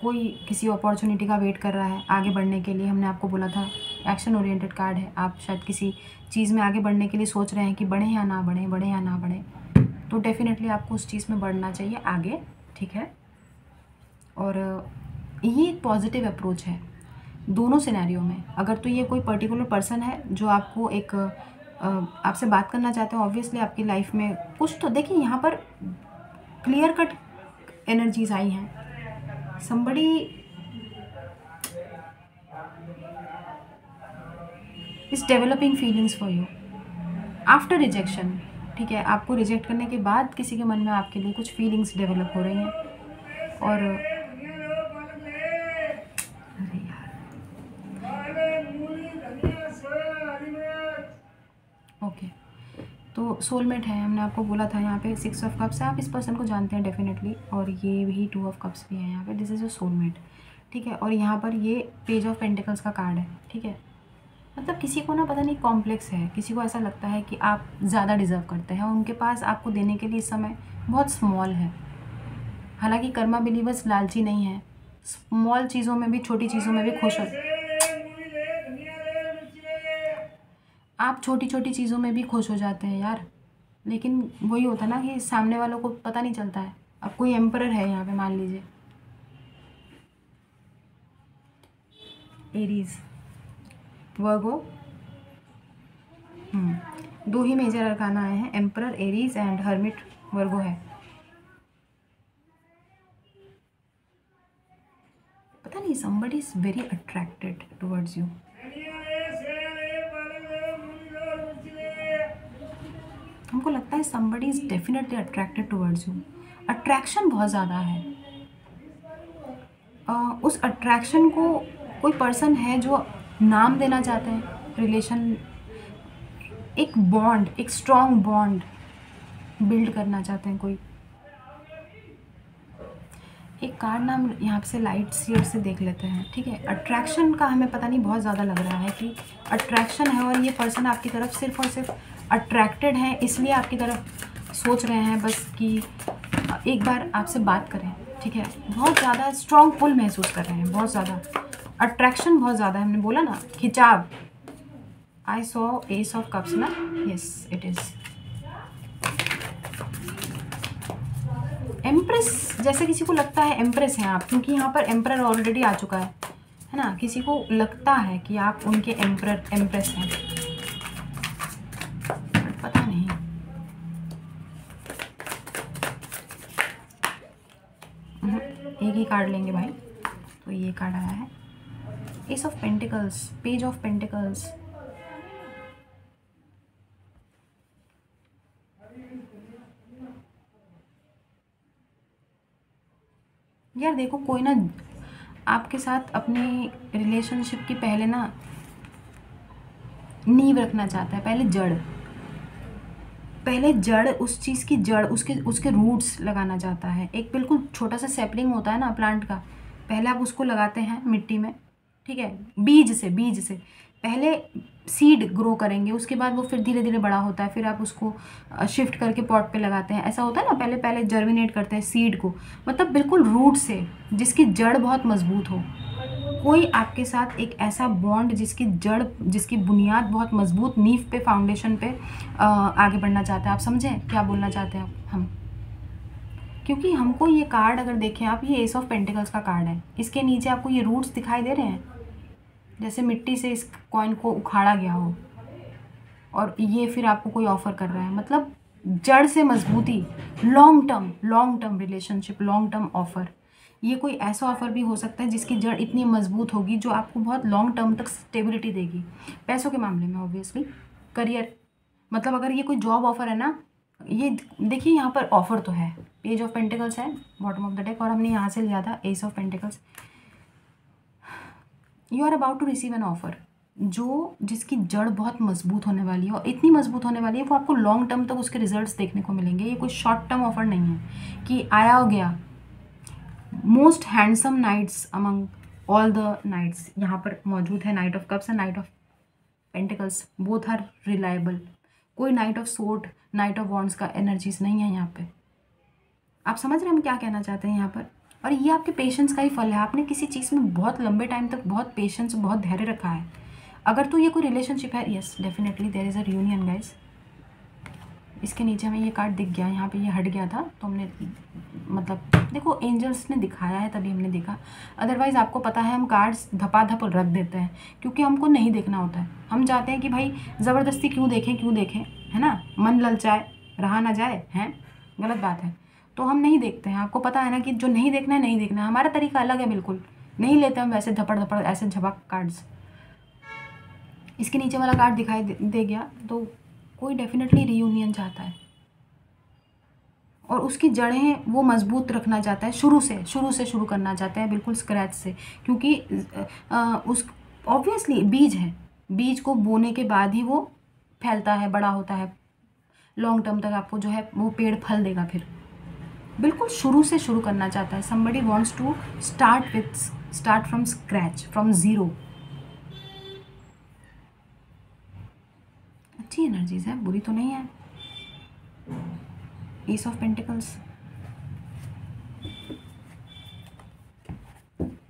कोई किसी अपॉर्चुनिटी का वेट कर रहा है आगे बढ़ने के लिए। हमने आपको बोला था एक्शन ओरिएंटेड कार्ड है। आप शायद किसी चीज़ में आगे बढ़ने के लिए सोच रहे हैं कि बढ़ें या ना बढ़ें, बढ़ें या ना बढ़ें, तो डेफिनेटली आपको उस चीज़ में बढ़ना चाहिए आगे, ठीक है। और ये एक पॉजिटिव अप्रोच है दोनों सिनेरियो में। अगर तो ये कोई पर्टिकुलर पर्सन है जो आपको एक आपसे बात करना चाहते हैं, ऑब्वियसली आपकी लाइफ में कुछ तो देखिए यहाँ पर क्लियर कट एनर्जीज आई हैं। somebody is developing feelings for you after rejection, ठीक है। आपको रिजेक्ट करने के बाद किसी के मन में आपके लिए कुछ फीलिंग्स डेवलप हो रही हैं। और अरे यार, ओके, तो सोलमेट है, हमने आपको बोला था यहाँ पे 6 ऑफ कप्स है। आप इस पर्सन को जानते हैं डेफिनेटली, और ये भी 2 ऑफ कप्स भी है यहाँ पे। दिस इज़ योर सोलमेट, ठीक है। और यहाँ पर ये पेज ऑफ पेंटिकल्स का कार्ड है, ठीक है। मतलब किसी को ना पता नहीं कॉम्प्लेक्स है, किसी को ऐसा लगता है कि आप ज़्यादा डिज़र्व करते हैं, उनके पास आपको देने के लिए इस समय बहुत स्मॉल है। हालांकि कर्मा बिलीवर्स लालची नहीं है, स्मॉल चीज़ों में भी, छोटी चीज़ों में भी खुश हो। आप छोटी छोटी चीज़ों में भी खुश हो जाते हैं यार, लेकिन वही होता है ना कि सामने वालों को पता नहीं चलता है। अब कोई एम्परर है यहाँ पे, मान लीजिए एरीज, वर्गो, 2 ही मेजर अरकाना आए हैं, एम्परर, एरीज एंड हर्मिट, वर्गो है। पता नहीं, somebody is very attracted towards you। हमको लगता है somebody is definitely attracted towards you। Attraction बहुत ज़्यादा है। उस अट्रैक्शन को कोई पर्सन है जो नाम देना चाहते हैं, रिलेशन, एक बॉन्ड, एक स्ट्रॉन्ग बॉन्ड बिल्ड करना चाहते हैं कोई। एक कार्ड नाम यहाँ से लाइट सीड से देख लेते हैं, ठीक है। अट्रैक्शन का हमें पता नहीं बहुत ज़्यादा लग रहा है कि अट्रैक्शन है, और ये पर्सन आपकी तरफ सिर्फ और सिर्फ अट्रैक्टेड है, इसलिए आपकी तरफ सोच रहे हैं बस कि एक बार आपसे बात करें, ठीक है। बहुत ज़्यादा स्ट्रॉन्ग पुल महसूस कर रहे हैं, बहुत ज़्यादा अट्रैक्शन, बहुत ज़्यादा। हमने बोला ना खिंचाव। I saw S of cups ना, यस इट इज़ एम्प्रेस। जैसे किसी को लगता है एम्प्रेस हैं आप, क्योंकि यहाँ पर एम्परर ऑलरेडी आ चुका है ना। किसी को लगता है कि आप उनके एम्प्रेस हैं, पता नहीं। एक ही कार्ड लेंगे भाई, तो ये कार्ड आया है, S of pentacles, page of pentacles. यार देखो, कोई ना आपके साथ अपनी रिलेशनशिप की पहले ना नींव रखना चाहता है, पहले जड़, उस चीज़ की जड़, उसके रूट्स लगाना चाहता है। एक बिल्कुल छोटा सा सैपलिंग होता है ना प्लांट का, पहले आप उसको लगाते हैं मिट्टी में, ठीक है, बीज से पहले सीड ग्रो करेंगे, उसके बाद वो फिर धीरे धीरे बड़ा होता है, फिर आप उसको शिफ्ट करके पॉट पे लगाते हैं। ऐसा होता है ना, पहले जर्मिनेट करते हैं सीड को, मतलब बिल्कुल रूट से, जिसकी जड़ बहुत मजबूत हो। कोई आपके साथ एक ऐसा बॉन्ड जिसकी जड़, जिसकी बुनियाद बहुत मजबूत नींव पे, फाउंडेशन पे आगे बढ़ना चाहते हैं। आप समझें क्या बोलना चाहते हैं हम? क्योंकि हमको ये कार्ड अगर देखें आप, ये एस ऑफ पेंटिकल्स का कार्ड है, इसके नीचे आपको ये रूट्स दिखाई दे रहे हैं, जैसे मिट्टी से इस कॉइन को उखाड़ा गया हो, और ये फिर आपको कोई ऑफ़र कर रहा है, मतलब जड़ से मजबूती, long term relationship, long term offer. ये कोई ऐसा ऑफ़र भी हो सकता है जिसकी जड़ इतनी मजबूत होगी जो आपको बहुत लॉन्ग टर्म तक स्टेबिलिटी देगी। पैसों के मामले में ऑब्वियसली, करियर, मतलब अगर ये कोई जॉब ऑफ़र है ना, ये देखिए यहाँ पर ऑफ़र तो है, पेज ऑफ पेंटिकल्स है बॉटम ऑफ द डेक, और हमने यहाँ से लिया था ace of pentacles. You are about to receive an offer, जिसकी जड़ बहुत मजबूत होने वाली है, और इतनी मजबूत होने वाली है वो आपको लॉन्ग टर्म तक उसके रिजल्ट्स देखने को मिलेंगे। ये कोई शॉर्ट टर्म ऑफ़र नहीं है कि आया हो गया। Most handsome knights among all the knights यहाँ पर मौजूद है, knight of cups and knight of pentacles both are reliable. कोई knight of sword, knight of wands का एनर्जीज नहीं है यहाँ पे। आप समझ रहे हैं हम क्या कहना चाहते हैं यहाँ पर। और ये आपके पेशेंस का ही फल है। आपने किसी चीज़ में बहुत लंबे टाइम तक बहुत पेशेंस, बहुत धैर्य रखा है। अगर तो ये कोई रिलेशनशिप है, yes definitely there is a reunion guys. इसके नीचे हमें ये कार्ड दिख गया, यहाँ पे ये हट गया था तो हमने मतलब देखो एंजल्स ने दिखाया है तभी हमने देखा। अदरवाइज़ आपको पता है हम कार्ड्स धपाधप रख देते हैं क्योंकि हमको नहीं देखना होता है। हम चाहते हैं कि भाई ज़बरदस्ती क्यों देखें, है ना, मन ललचाए रहा ना जाए, हैं, गलत बात है, तो हम नहीं देखते हैं। आपको पता है ना कि जो नहीं देखना है, हमारा तरीका अलग है, बिल्कुल नहीं लेते हम वैसे धपड़ ऐसे झपक कार्ड्स। इसके नीचे वाला कार्ड दिखाई दे गया तो कोई डेफिनेटली रियूनियन चाहता है और उसकी जड़ें वो मजबूत रखना चाहता है, शुरू से शुरू करना चाहता है, बिल्कुल स्क्रैच से, क्योंकि उस ऑब्वियसली बीज है, बीज को बोने के बाद ही वो फैलता है, बड़ा होता है, लॉन्ग टर्म तक आपको जो है वो पेड़ फल देगा। फिर बिल्कुल शुरू से शुरू करना चाहता है। somebody wants to start from scratch, from zero। अच्छी एनर्जीज है, बुरी तो नहीं है। एस ऑफ पेंटिकल्स,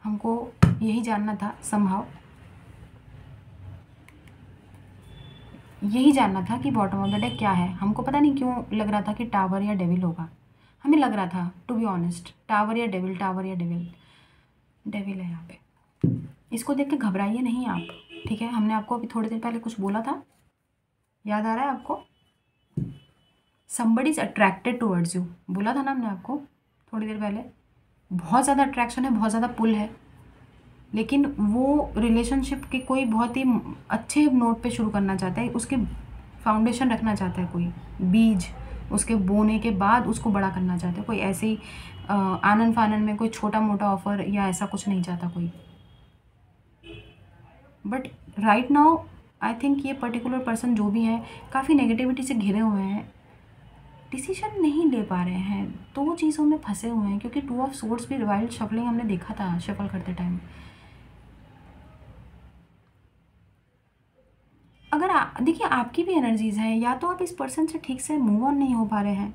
हमको यही जानना था somehow, यही जानना था कि बॉटम ऑफ द डेक क्या है। हमको पता नहीं क्यों लग रहा था कि टावर या डेविल होगा, हमें लग रहा था टू बी ऑनेस्ट, टावर या डेविल है यहाँ पे। इसको देख के घबराइए नहीं आप, ठीक है। हमने आपको अभी थोड़ी देर पहले कुछ बोला था, याद आ रहा है आपको? somebody is attracted towards you, बोला था ना हमने आपको थोड़ी देर पहले। बहुत ज़्यादा अट्रैक्शन है, बहुत ज़्यादा पुल है, लेकिन वो रिलेशनशिप के कोई बहुत ही अच्छे नोट पे शुरू करना चाहता है, उसके फाउंडेशन रखना चाहता है, कोई बीज उसके बोने के बाद उसको बड़ा करना चाहता है। कोई ऐसे ही आनन फानन में कोई छोटा मोटा ऑफर या ऐसा कुछ नहीं चाहता कोई। But right now I think ये पर्टिकुलर पर्सन जो भी है काफ़ी नेगेटिविटी से घिरे हुए हैं, डिसीजन नहीं ले पा रहे हैं, दो चीज़ों में फंसे हुए हैं, क्योंकि 2 ऑफ सोर्ड्स भी वाइल्ड शफलिंग हमने देखा था शफल करते टाइम। अगर देखिए आपकी भी एनर्जीज हैं, या तो आप इस पर्सन से ठीक से मूव ऑन नहीं हो पा रहे हैं,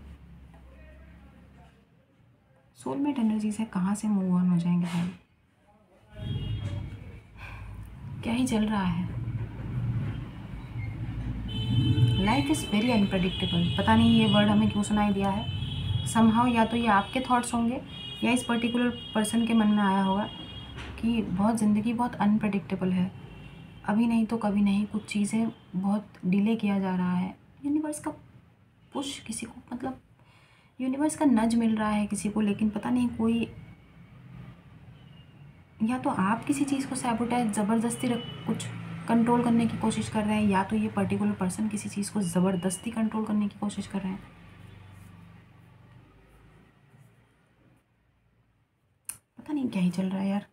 सोलमेट एनर्जीज है, कहाँ से मूव ऑन हो जाएंगे भाई, क्या ही चल रहा है। लाइफ इज़ वेरी अनप्रडिक्टेबल, पता नहीं ये वर्ड हमें क्यों सुनाई दिया है समहाउ। या तो ये आपके थॉट्स होंगे या इस पर्टिकुलर पर्सन के मन में आया होगा कि बहुत ज़िंदगी बहुत अनप्रडिक्टेबल है, अभी नहीं तो कभी नहीं, कुछ चीज़ें बहुत डिले किया जा रहा है। यूनिवर्स का पुश किसी को, मतलब यूनिवर्स का नज मिल रहा है किसी को, लेकिन पता नहीं कोई, या तो आप किसी चीज़ को सैबोटेज ज़बरदस्ती कुछ कंट्रोल करने की कोशिश कर रहे हैं, या तो ये पर्टिकुलर पर्सन किसी चीज़ को ज़बरदस्ती कंट्रोल करने की कोशिश कर रहे हैं। पता नहीं क्या ही चल रहा है यार।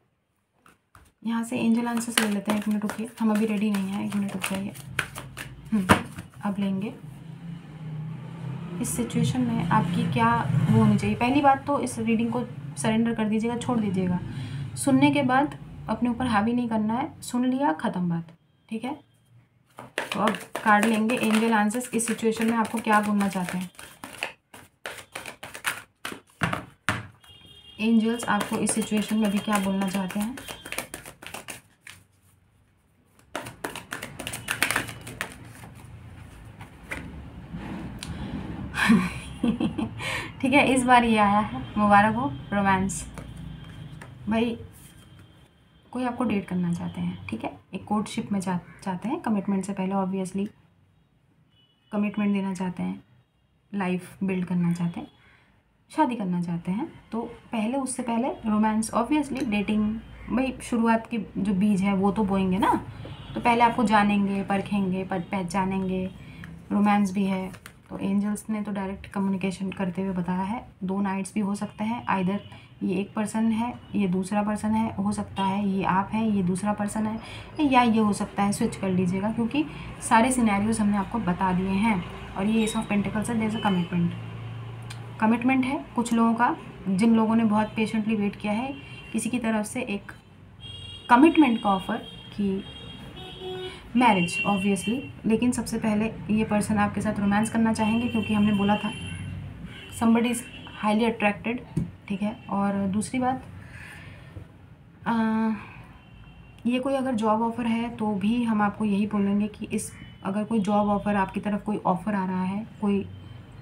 यहाँ से एंजल आंसर्स ले लेते हैं, 1 मिनट रुकिए, हम अभी रेडी नहीं हैं, 1 मिनट रुक जाइए। अब लेंगे। इस सिचुएशन में आपकी क्या वो होनी चाहिए? पहली बात तो इस रीडिंग को सरेंडर कर दीजिएगा, छोड़ दीजिएगा। सुनने के बाद अपने ऊपर हावी नहीं करना है, सुन लिया ख़त्म बात, ठीक है। तो अब कार्ड लेंगे, एंजल आंसर्स इस सिचुएशन में आपको क्या बोलना चाहते हैं। एंजल्स आपको इस सिचुएशन में अभी क्या बोलना चाहते हैं। ठीक है, इस बार ये आया है, मुबारक हो, रोमांस। भाई कोई आपको डेट करना चाहते हैं, ठीक है, एक कोर्टशिप में चाहते हैं, कमिटमेंट से पहले ऑब्वियसली कमिटमेंट देना चाहते हैं, लाइफ बिल्ड करना चाहते हैं, शादी करना चाहते हैं, तो पहले उससे पहले रोमांस, ऑब्वियसली डेटिंग, भाई शुरुआत की जो बीज है वो तो बोएंगे ना, तो पहले आपको जानेंगे, परखेंगे, पहचानेंगे, रोमांस भी है। तो एंजल्स ने तो डायरेक्ट कम्युनिकेशन करते हुए बताया है, 2 नाइट्स भी हो सकते हैं, आइदर ये एक पर्सन है, ये दूसरा पर्सन है, हो सकता है ये आप है, ये दूसरा पर्सन है, या ये हो सकता है, स्विच कर लीजिएगा, क्योंकि सारे सिनेरियोज हमने आपको बता दिए हैं। और ये एस ऑफ पेंटिकल्स है, जैसे कमिटमेंट है कुछ लोगों का, जिन लोगों ने बहुत पेशेंटली वेट किया है, किसी की तरफ से एक कमिटमेंट का ऑफ़र कि मैरिज ऑब्वियसली, लेकिन सबसे पहले ये पर्सन आपके साथ रोमांस करना चाहेंगे, क्योंकि हमने बोला था somebody इज़ हाईली अट्रैक्टेड, ठीक है। और दूसरी बात, ये कोई अगर जॉब ऑफ़र है तो भी हम आपको यही बोलेंगे कि अगर कोई जॉब ऑफ़र आपकी तरफ कोई ऑफ़र आ रहा है, कोई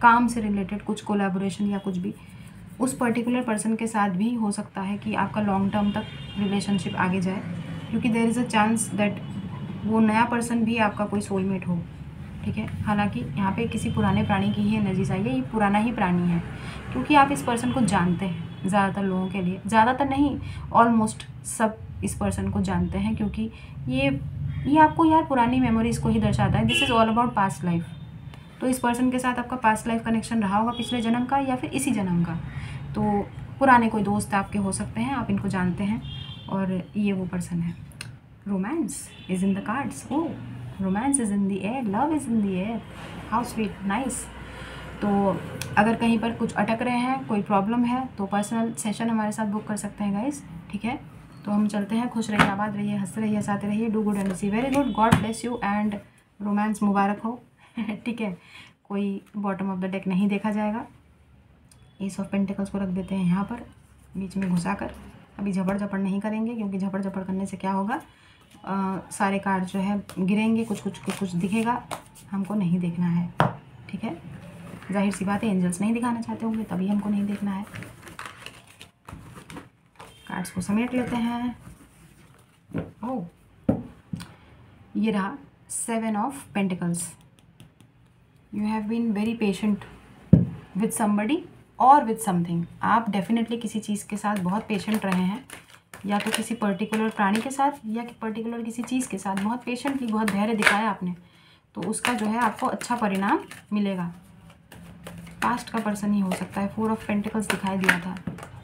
काम से रिलेटेड कुछ कोलैबोरेशन या कुछ भी, उस पर्टिकुलर पर्सन के साथ भी हो सकता है कि आपका लॉन्ग टर्म तक रिलेशनशिप आगे जाए, क्योंकि there is a chance that वो नया पर्सन भी आपका कोई सोलमेट हो, ठीक है। हालांकि यहाँ पे किसी पुराने प्राणी की ही एनर्जीज आई है, ये पुराना ही प्राणी है, क्योंकि आप इस पर्सन को जानते हैं। ज़्यादातर लोगों के लिए, ज़्यादातर नहीं, ऑलमोस्ट सब इस पर्सन को जानते हैं, क्योंकि ये आपको यार पुरानी मेमोरीज़ को ही दर्शाता है। This is all about past life. तो इस पर्सन के साथ आपका पास्ट लाइफ कनेक्शन रहा होगा, पिछले जन्म का या फिर इसी जन्म का। तो पुराने कोई दोस्त आपके हो सकते हैं, आप इनको जानते हैं, और ये वो पर्सन है। Romance is in the cards. Oh, romance is in the air, love is in the air, how sweet, nice. तो अगर कहीं पर कुछ अटक रहे हैं, कोई प्रॉब्लम है, तो पर्सनल सेशन हमारे साथ बुक कर सकते हैं गाइस, ठीक है। तो हम चलते हैं। खुश रहिए, आबाद रहिए, हंसते रहिए, हंसाते रहिए, do good and see very good, God bless you and romance मुबारक हो। ठीक है, कोई बॉटम ऑफ द डेक नहीं देखा जाएगा। एस ऑफ पेंटिकल्स को रख देते हैं यहाँ पर बीच में घुसाकर। अभी झपड़ झपड़ नहीं करेंगे, क्योंकि झपड़ झपड़ करने से क्या होगा, सारे कार्ड जो है गिरेंगे, कुछ दिखेगा, हमको नहीं देखना है, ठीक है। जाहिर सी बात है, एंजल्स नहीं दिखाना चाहते होंगे, तभी हमको नहीं देखना है। कार्ड्स को समेट लेते हैं। ओह, ये रहा 7 of pentacles. You have been very patient with somebody और विद समथिंग। आप डेफिनेटली किसी चीज़ के साथ बहुत पेशेंट रहे हैं, या तो किसी पर्टिकुलर प्राणी के साथ या पर्टिकुलर किसी चीज़ के साथ बहुत पेशेंटली, बहुत धैर्य दिखाया आपने, तो उसका जो है आपको अच्छा परिणाम मिलेगा। पास्ट का पर्सन ही हो सकता है। 4 ऑफ पेंटिकल्स दिखाई दिया था,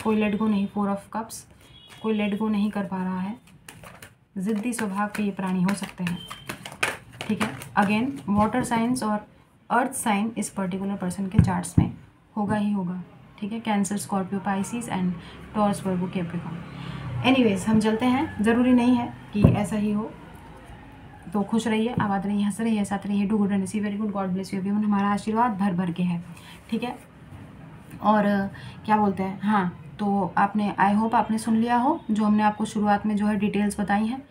कोई लेट गो नहीं। 4 ऑफ कप्स, कोई लेट गो नहीं कर पा रहा है, ज़िद्दी स्वभाव के ये प्राणी हो सकते हैं, ठीक है। अगेन वाटर साइंस और अर्थ साइन इस पर्टिकुलर पर्सन के चार्ट्स में होगा ही होगा, ठीक है। Cancer, Scorpio, Pisces and taurus, Virgo, Capricorn. Anyways, हम चलते हैं। ज़रूरी नहीं है कि ऐसा ही हो। तो खुश रहिए, आबाद रहिए, हंस रहिए, साथ रहिए, do good and see very good, God bless you everyone. हमारा आशीर्वाद भर भर के है, ठीक है। और क्या बोलते हैं, हाँ, तो आपने, आई होप आपने सुन लिया हो जो हमने आपको शुरुआत में जो है डिटेल्स बताई हैं।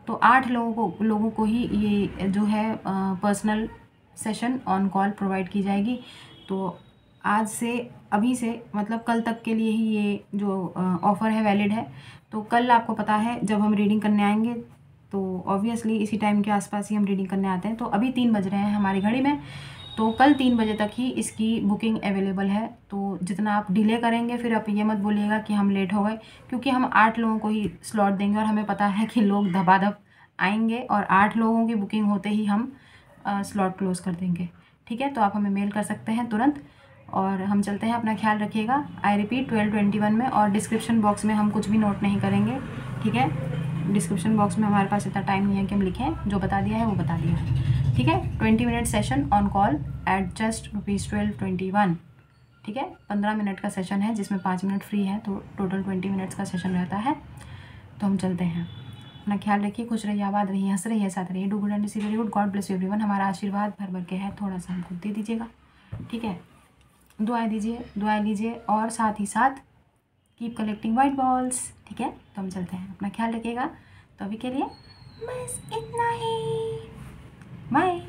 तो 8 लोगों को ही ये जो है personal session on call provide की जाएगी। तो आज से, अभी से मतलब कल तक के लिए ही ये जो ऑफ़र है वैलिड है। तो कल आपको पता है जब हम रीडिंग करने आएंगे, तो ऑब्वियसली इसी टाइम के आसपास ही हम रीडिंग करने आते हैं। तो अभी 3 बज रहे हैं हमारी घड़ी में, तो कल 3 बजे तक ही इसकी बुकिंग अवेलेबल है। तो जितना आप डिले करेंगे, फिर आप ये मत बोलिएगा कि हम लेट हो गए, क्योंकि हम 8 लोगों को ही स्लॉट देंगे, और हमें पता है कि लोग धबाधब आएंगे, और 8 लोगों की बुकिंग होते ही हम स्लॉट क्लोज़ कर देंगे, ठीक है। तो आप हमें मेल कर सकते हैं तुरंत। और हम चलते हैं, अपना ख्याल रखिएगा। आई रिपीट, 12:21 में। और डिस्क्रिप्शन बॉक्स में हम कुछ भी नोट नहीं करेंगे, ठीक है। डिस्क्रिप्शन बॉक्स में हमारे पास इतना टाइम नहीं है कि हम लिखें, जो बता दिया है वो बता दिया है, ठीक है। 20 minute session on call at just ₹1221, ठीक है। 15 मिनट का सेशन है, जिसमें 5 मिनट फ्री है, तो टोटल 20 मिनट्स का सेशन रहता है। तो हम चलते हैं। अपना ख्याल रखिए, खुश रहिए, आबाद रहिए, हंस रहिए, साथ रहिए, do good and see very good, God bless you everyone. हमारा आशीर्वाद भर भर के है, थोड़ा सा हमको दे दीजिएगा, ठीक है। दुआएं दीजिए, दुआएं लीजिए, और साथ ही साथ कीप कलेक्टिंग वाइट बॉल्स, ठीक है। तो हम चलते हैं, अपना ख्याल रखिएगा। तो अभी के लिए बस इतना ही, बाय।